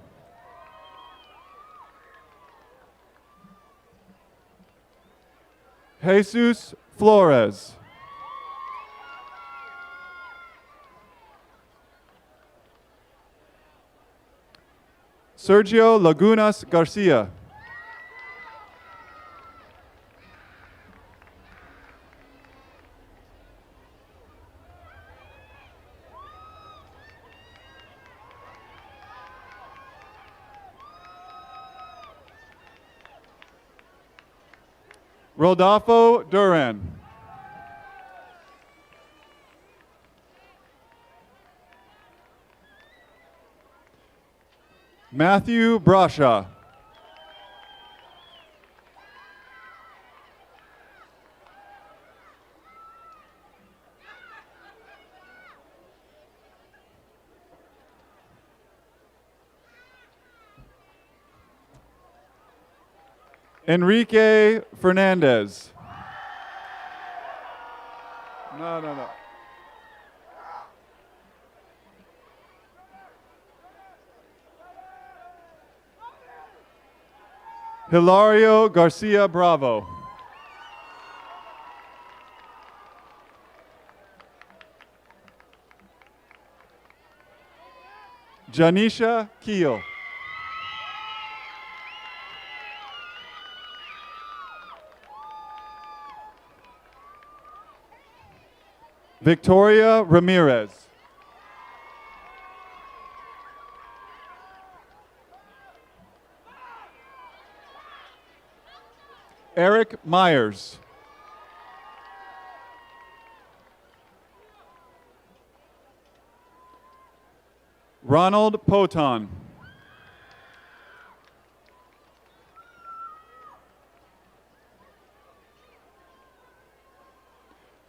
Jesus Flores. Sergio Lagunas Garcia. Rodolfo Duran. Matthew Brasha. Enrique Fernandez. No. Hilario Garcia Bravo. Janisha Keel. Victoria Ramirez. Eric Myers. Ronald Poton.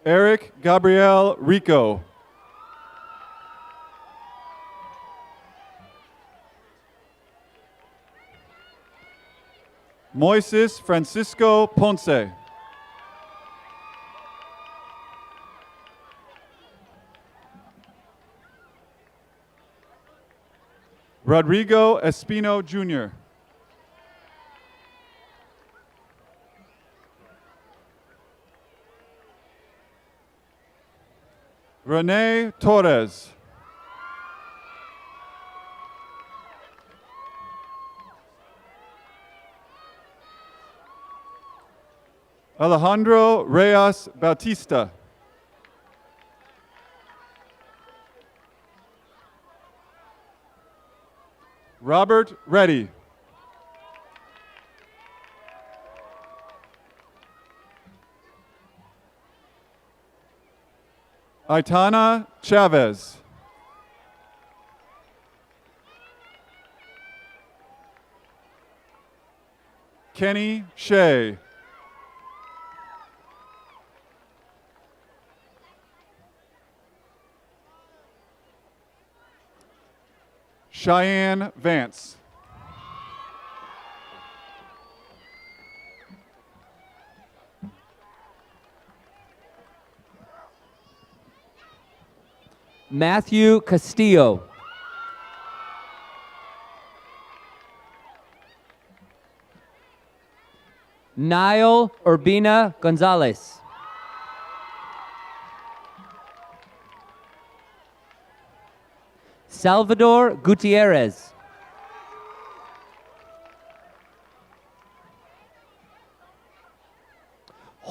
Eric Gabriel Rico. Moises Francisco Ponce. Rodrigo Espino Jr. Renee Torres. Alejandro Reyes Bautista. Robert Reddy. Aitana Chavez. Kenny Shea. Cheyenne Vance. Matthew Castillo. Niall Urbina Gonzalez. Salvador Gutierrez.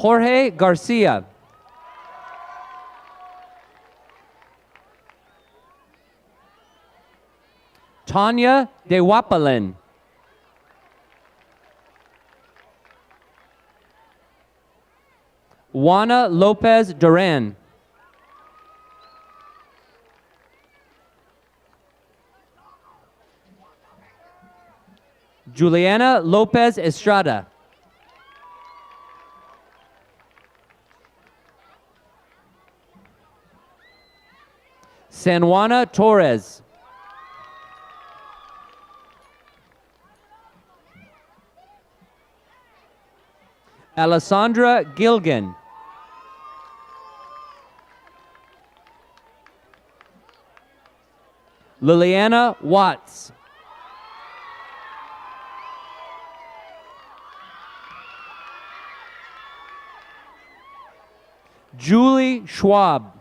Jorge Garcia. Tanya De Wapalin. Juana Lopez Duran. Juliana Lopez Estrada. San Juana Torres. Alessandra Gilgan. Liliana Watts. Julie Schwab.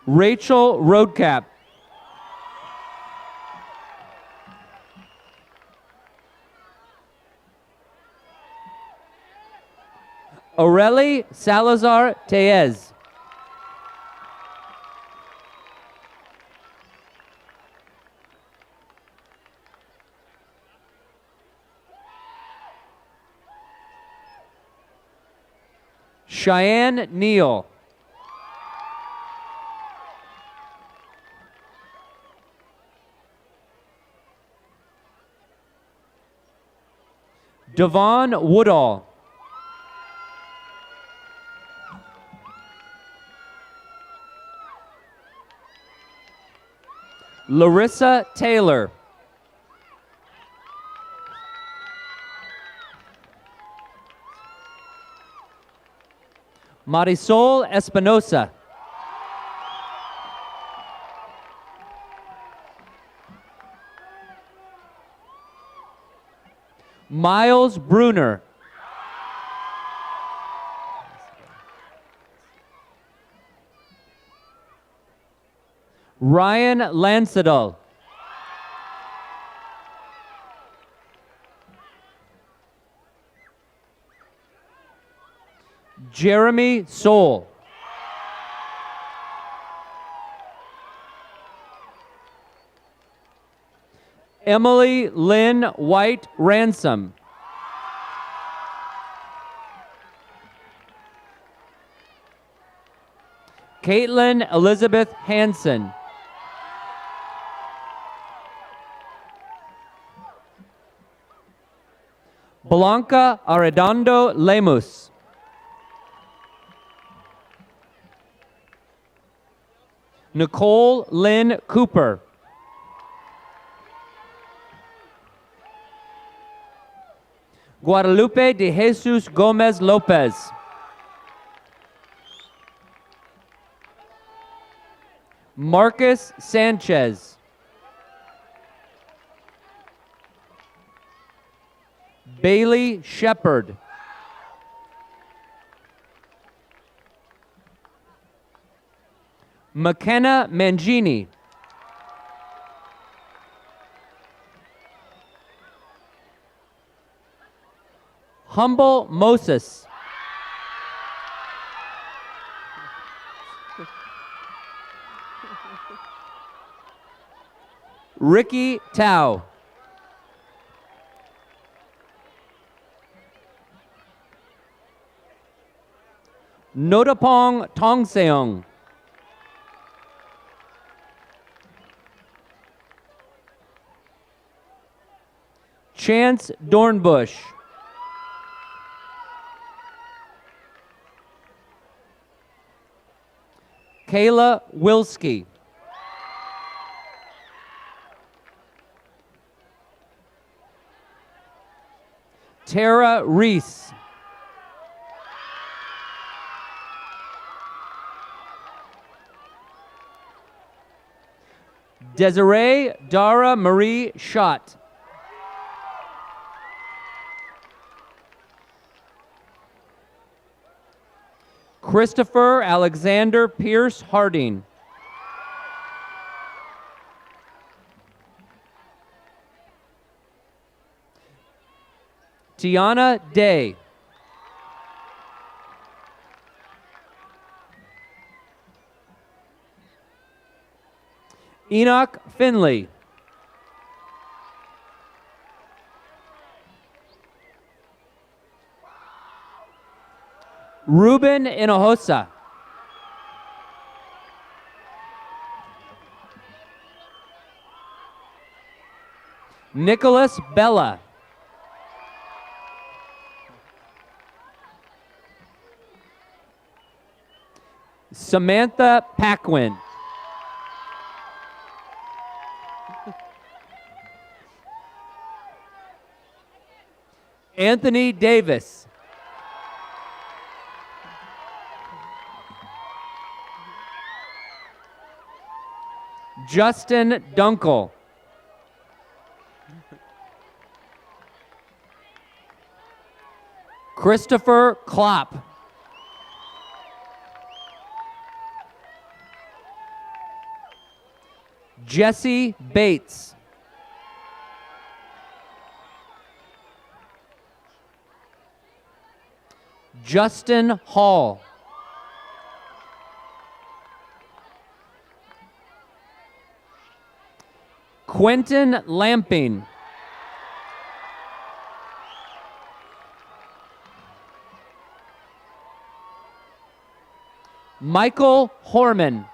Rachel Roadcap. Aureli Salazar Tellez. Cheyenne Neal. Devon Woodall. Larissa Taylor. Marisol Espinosa. Miles Bruner. Ryan Lansadal. Jeremy Soul. Emily Lynn White Ransom. Caitlin Elizabeth Hansen. Blanca Arredondo Lemus. Nicole Lynn Cooper. Guadalupe de Jesus Gomez Lopez. Marcus Sanchez. Bailey Shepard. McKenna Mangini. Humble Moses. Ricky Tao. Notapong Tongseong. Chance Dornbush. Kayla Wilski. Tara Reese. Desiree Dara Marie Schott. Christopher Alexander Pierce Harding. Tiana Day. Enoch Finley. Ruben Inohosa. Nicholas Bella. Samantha Paquin. Anthony Davis. Justin Dunkel. Christopher Klopp. Jesse Bates. Justin Hall. Quentin Lamping. Michael Horman.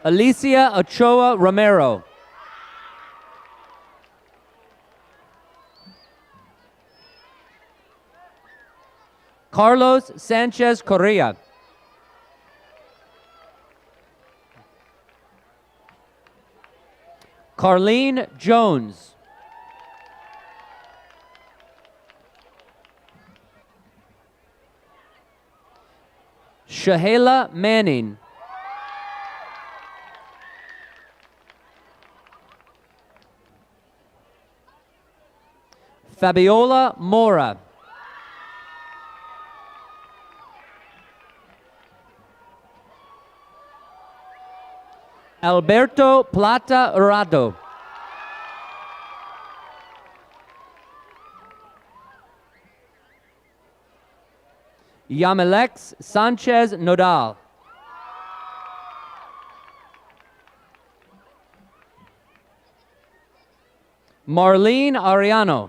Alicia Ochoa Romero. Carlos Sanchez Correa. Carlene Jones. Shahela Manning. Fabiola Mora. Alberto Plata Rado. Yamilex Sanchez Nodal. Marlene Ariano.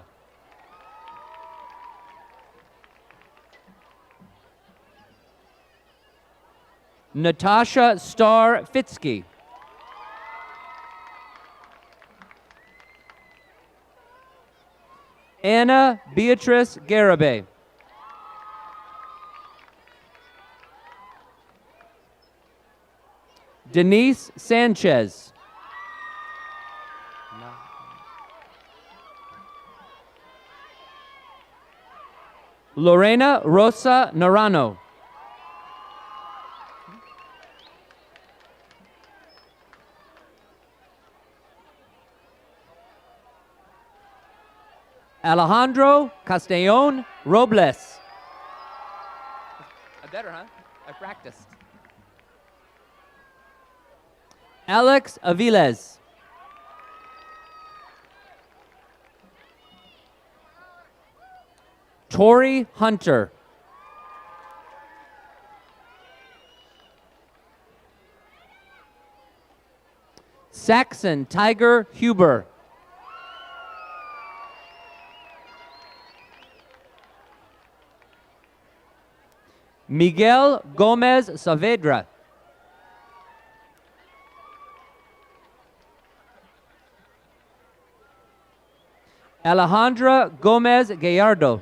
Natasha Starr Fitzke. Anna Beatrice Garibay. Denise Sanchez. Lorena Rosa Narano. Alejandro Castellon Robles. I better, huh? I practiced. Alex Aviles. Tori Hunter. Saxon Tiger Huber. Miguel Gomez Saavedra. Alejandra Gomez Gallardo.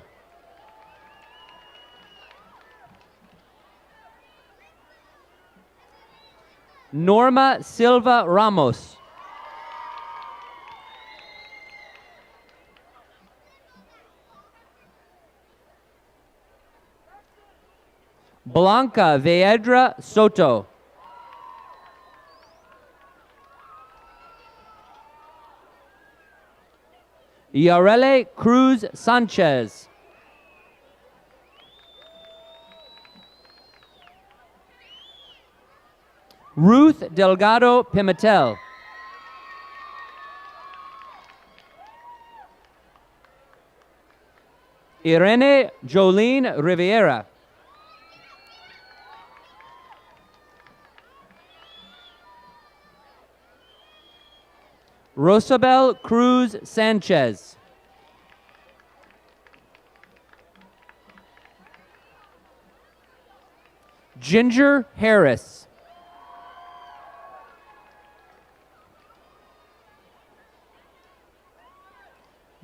Norma Silva Ramos. Blanca Veedra Soto. Yarele Cruz Sanchez. Ruth Delgado Pimentel. Irene Jolene Riviera. Rosabel Cruz Sanchez. Ginger Harris.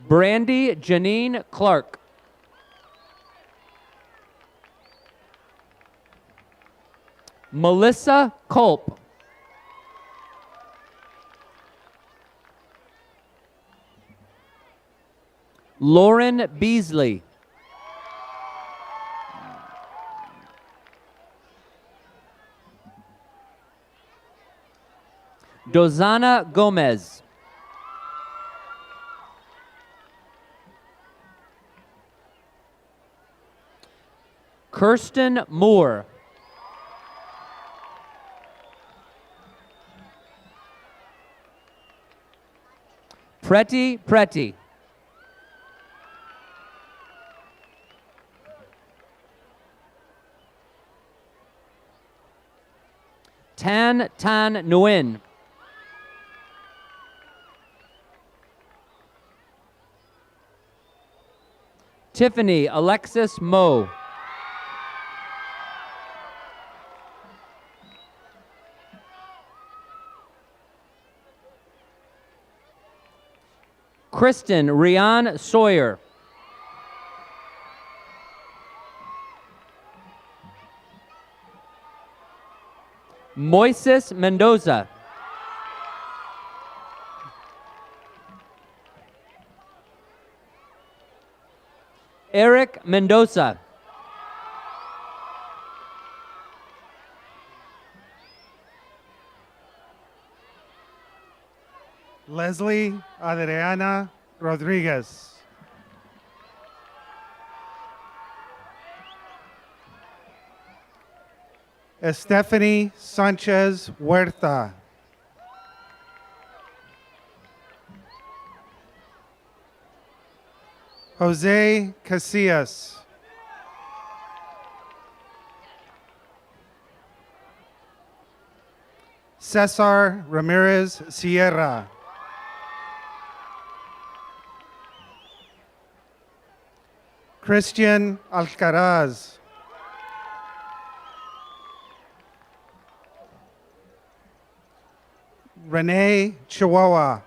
Brandy Janine Clark. Melissa Culp. Lauren Beasley. Dozana Gomez. Kirsten Moore. Pretty. Tan Nguyen. Tiffany Alexis Moe. Kristen Rian Sawyer. Moises Mendoza. Eric Mendoza. Leslie Adriana Rodriguez. Stephanie Sanchez Huerta. Jose Casillas. Cesar Ramirez Sierra. Christian Alcaraz. Renee Chihuahua.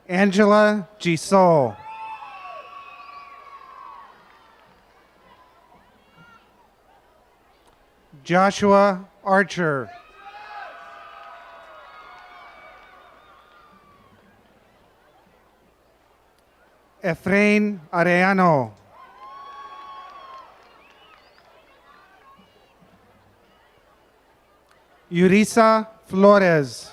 Angela Gisol. Joshua Archer. Efrain Arellano. Yurisa Flores.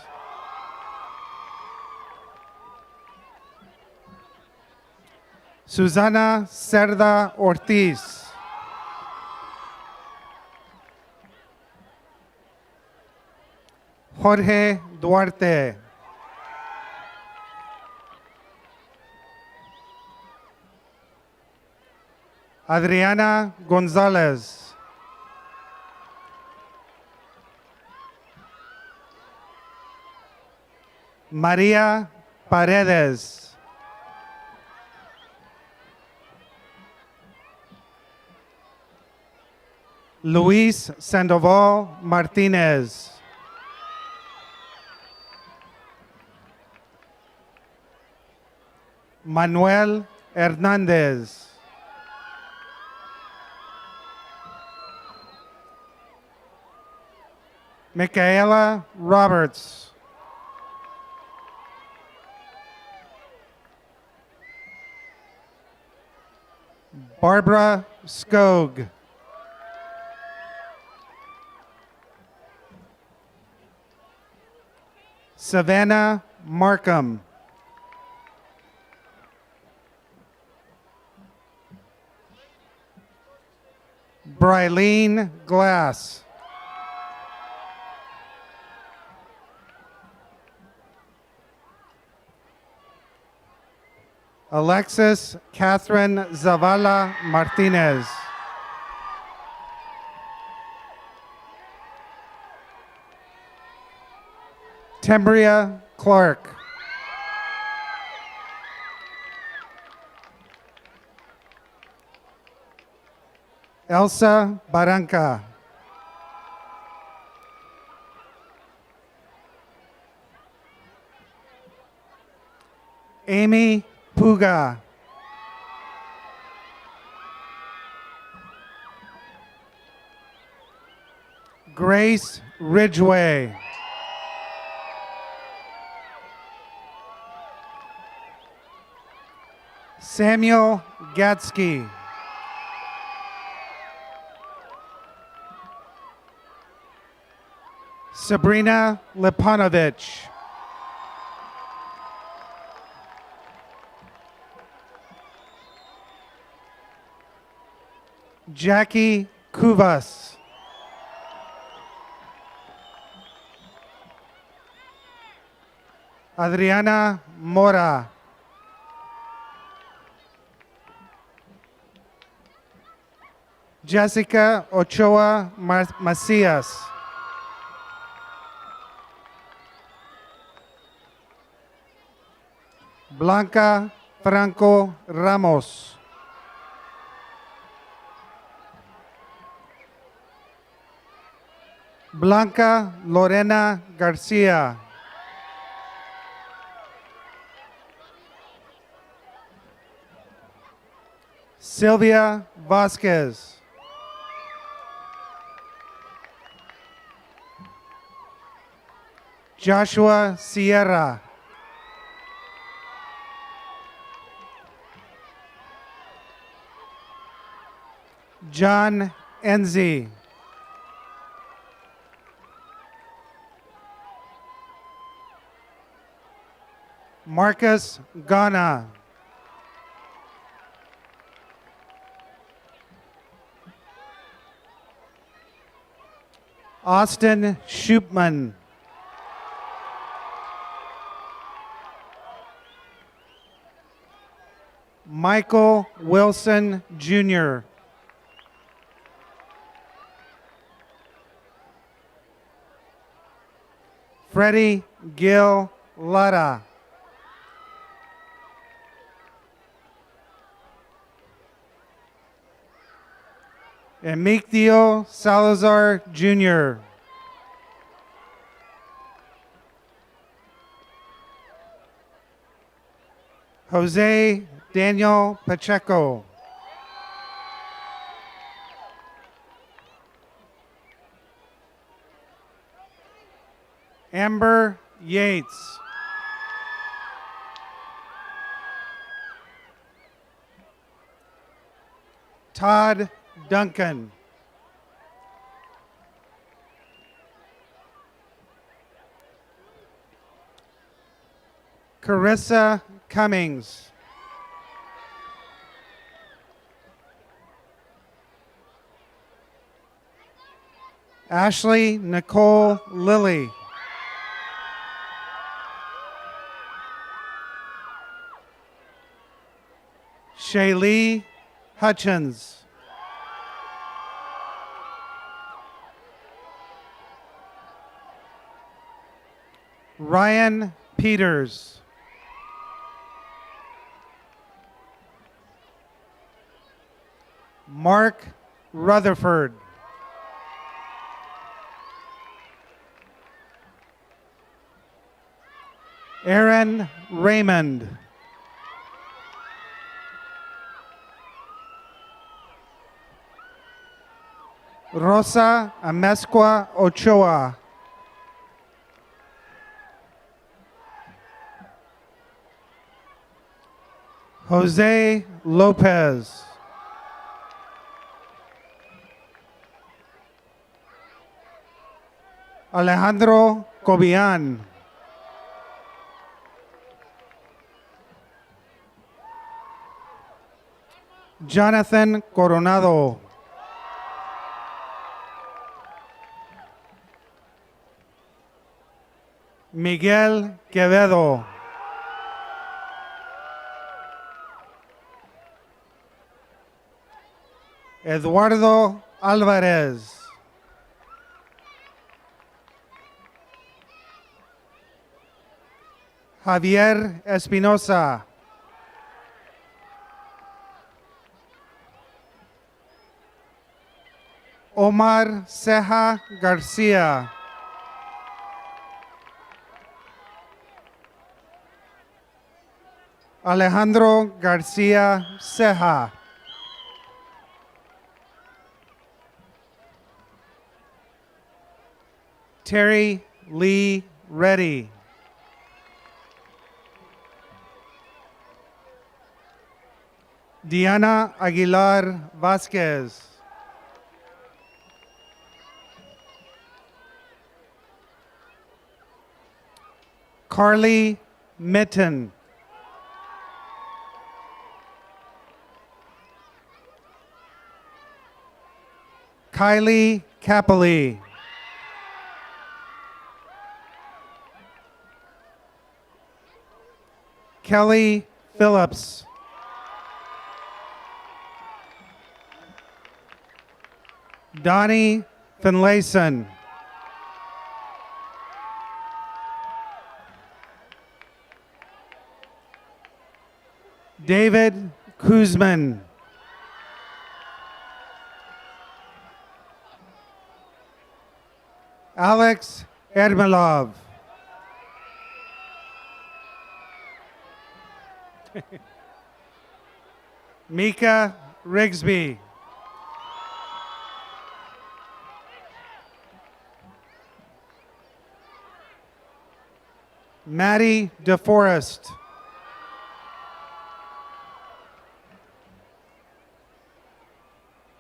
Susana Cerda Ortiz. Jorge Duarte. Adriana Gonzalez. María Paredes. Luis Sandoval Martinez. Manuel Hernández. Michaela Roberts. Barbara Skog. Savannah Markham. Brilene Glass. Alexis Catherine Zavala Martinez. Tembria Clark. Elsa Barranca. Amy Puga. Grace Ridgway. Samuel Gatsky. Sabrina Lipanovich. Jackie Kuvas. Adriana Mora. Jessica Ochoa Macias. Blanca Franco Ramos. Blanca Lorena Garcia. Sylvia Vasquez. Joshua Sierra. John Enzi. Marcus Ghana. Austin Schupman. Michael Wilson Jr. Freddie Gil Lara. Emictio Salazar Jr. Jose Daniel Pacheco. Amber Yates. Todd Duncan. Carissa Cummings. Ashley Nicole Lilly. Shaylee Hutchins. Ryan Peters. Mark Rutherford. Aaron Raymond. Rosa Amezcua Ochoa. Jose Lopez. Alejandro Cobian. Jonathan Coronado. Miguel Quevedo. Eduardo Alvarez. Javier Espinosa. Omar Ceja Garcia. Alejandro Garcia Ceja. Terry Lee Reddy. Diana Aguilar Vasquez. Carly Mitten. Kylie Capoli. Kelly Phillips. Donnie Finlayson. David Kuzman. Alex Ermelov. Mika Rigsby. Maddie DeForest.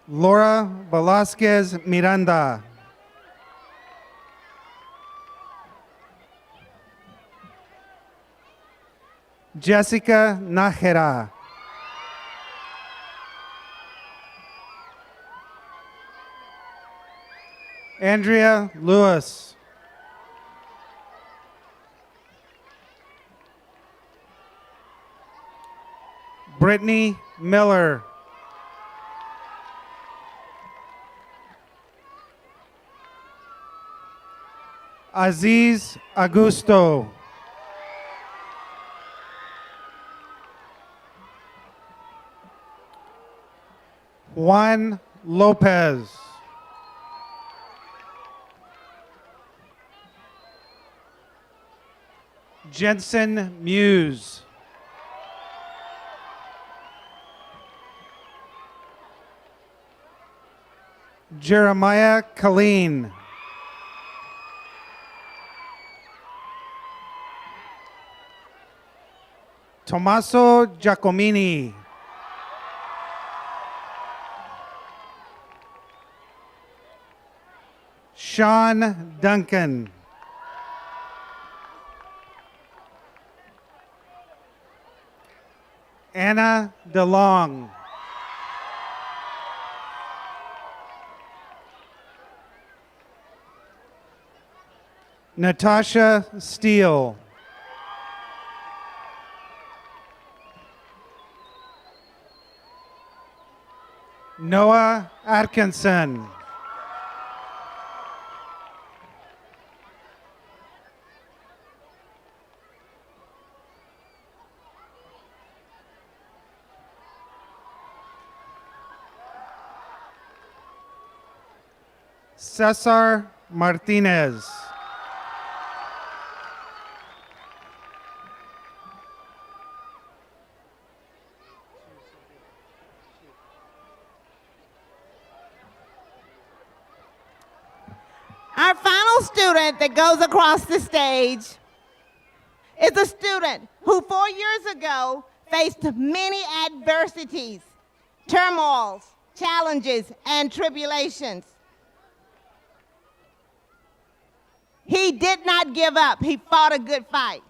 Laura Velasquez Miranda. Jessica Nájera. Andrea Lewis. Brittany Miller. Aziz Augusto. Juan Lopez. Jensen Muse. Jeremiah Colleen. Tommaso Giacomini. Sean Duncan. Anna DeLong. Natasha Steele. Noah Atkinson. Cesar Martinez. Our final student that goes across the stage is a student who 4 years ago faced many adversities, turmoils, challenges, and tribulations. He did not give up. He fought a good fight.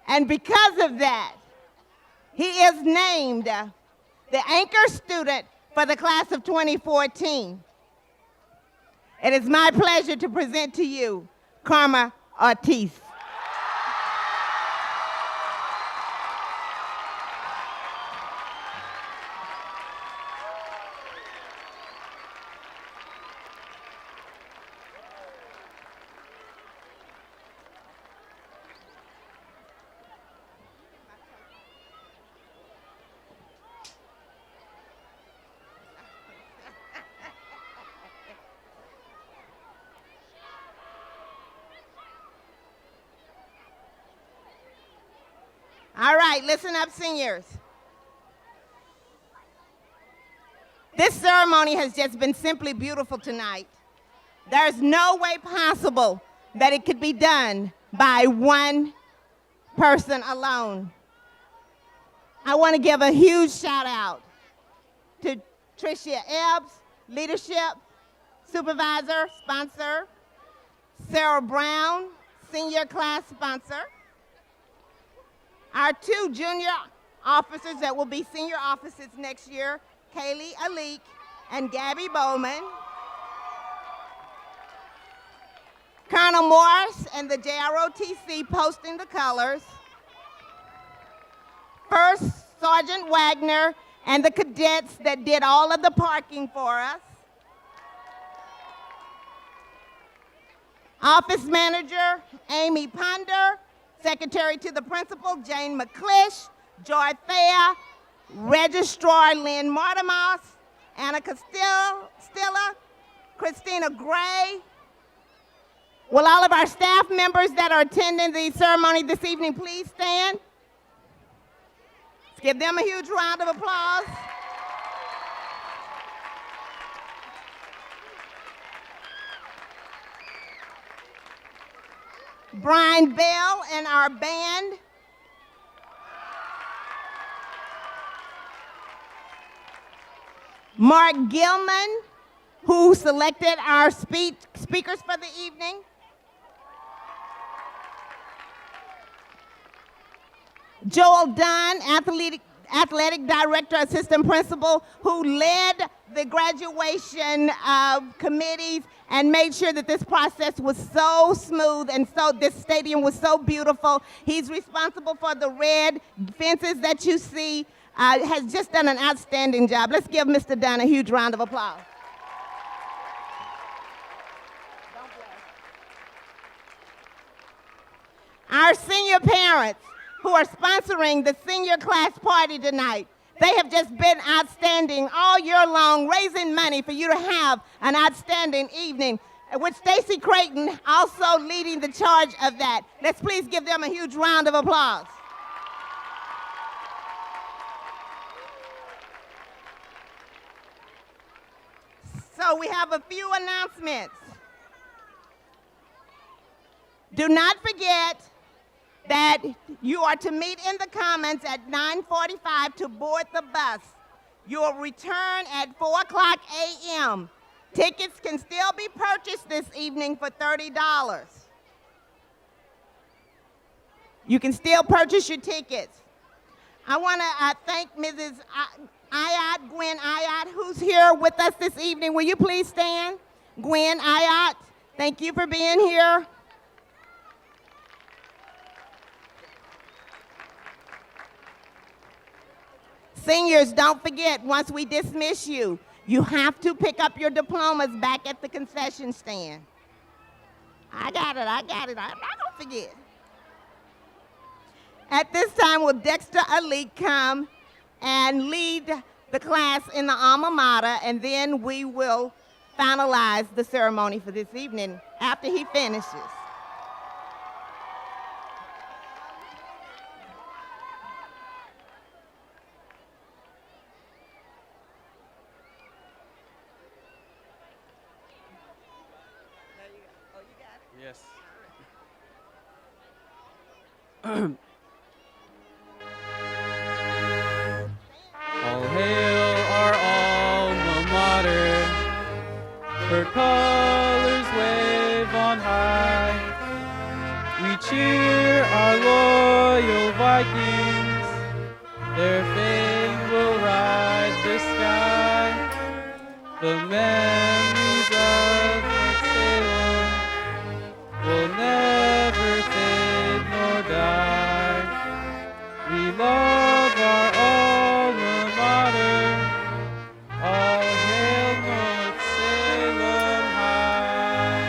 And because of that, he is named the anchor student for the class of 2014. It is my pleasure to present to you Karma Ortiz. All right, listen up, seniors. This ceremony has just been simply beautiful tonight. There's no way possible that it could be done by one person alone. I want to give a huge shout out to Tricia Ebbs, leadership, supervisor, sponsor, Sarah Brown, senior class sponsor, our 2 junior officers that will be senior officers next year, Kaylee Alik and Gabby Bowman, Colonel Morris and the JROTC posting the colors, First Sergeant Wagner and the cadets that did all of the parking for us, Office Manager Amy Ponder, Secretary to the Principal Jane McClish, Joy Thayer, Registrar Lynn Martimas, Anna Stilla, Christina Gray. Will all of our staff members that are attending the ceremony this evening please stand? Let's give them a huge round of applause. Brian Bell and our band. Mark Gilman, who selected our speakers for the evening. Joel Dunn, athletic director, assistant principal, who led the graduation committees and made sure that this process was so smooth and so this stadium was so beautiful. He's responsible for the red fences that you see, has just done an outstanding job. Let's give Mr. Dunn a huge round of applause. Our senior parents who are sponsoring the senior class party tonight. They have just been outstanding all year long, raising money for you to have an outstanding evening, with Stacy Creighton also leading the charge of that. Let's please give them a huge round of applause. So we have a few announcements. Do not forget that you are to meet in the Commons at 9:45 to board the bus. You will return at 4:00 a.m. Tickets can still be purchased this evening for $30. You can still purchase your tickets. I want to thank Mrs. Ayat, Gwen Ayat, who's here with us this evening. Will you please stand? Gwen Ayat, thank you for being here. Seniors, don't forget, once we dismiss you, you have to pick up your diplomas back at the concession stand. I got it. I'm not going to forget. At this time, will Dexter Ali come and lead the class in the alma mater, and then we will finalize the ceremony for this evening after he finishes. Yes. All hail our alma mater, her colors wave on high. We cheer our loyal Vikings, their fame will ride the sky. The memories of Salem will never fade nor die. We love our alma mater. All hail North Salem High.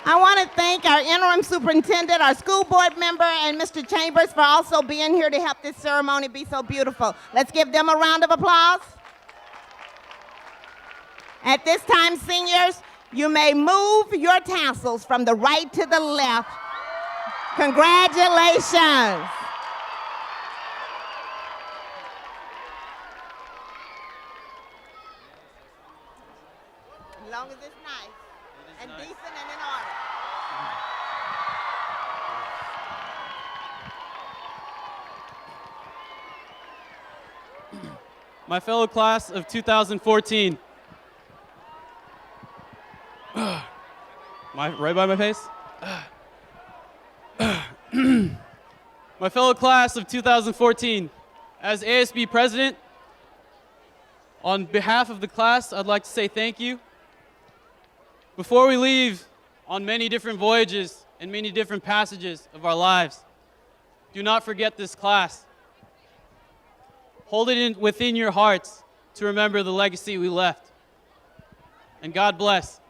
I want to thank our interim superintendent, our school board member, and Mr. Chambers for also being here to help this ceremony be so beautiful. Let's give them a round of applause. At this time, seniors, You may move your tassels from the right to the left. Congratulations. As long as it's nice and decent and in order. My fellow class of 2014. Right by my face? My fellow class of 2014, as ASB president, on behalf of the class, I'd like to say thank you. Before we leave on many different voyages and many different passages of our lives, do not forget this class. Hold it within your hearts to remember the legacy we left. And God bless.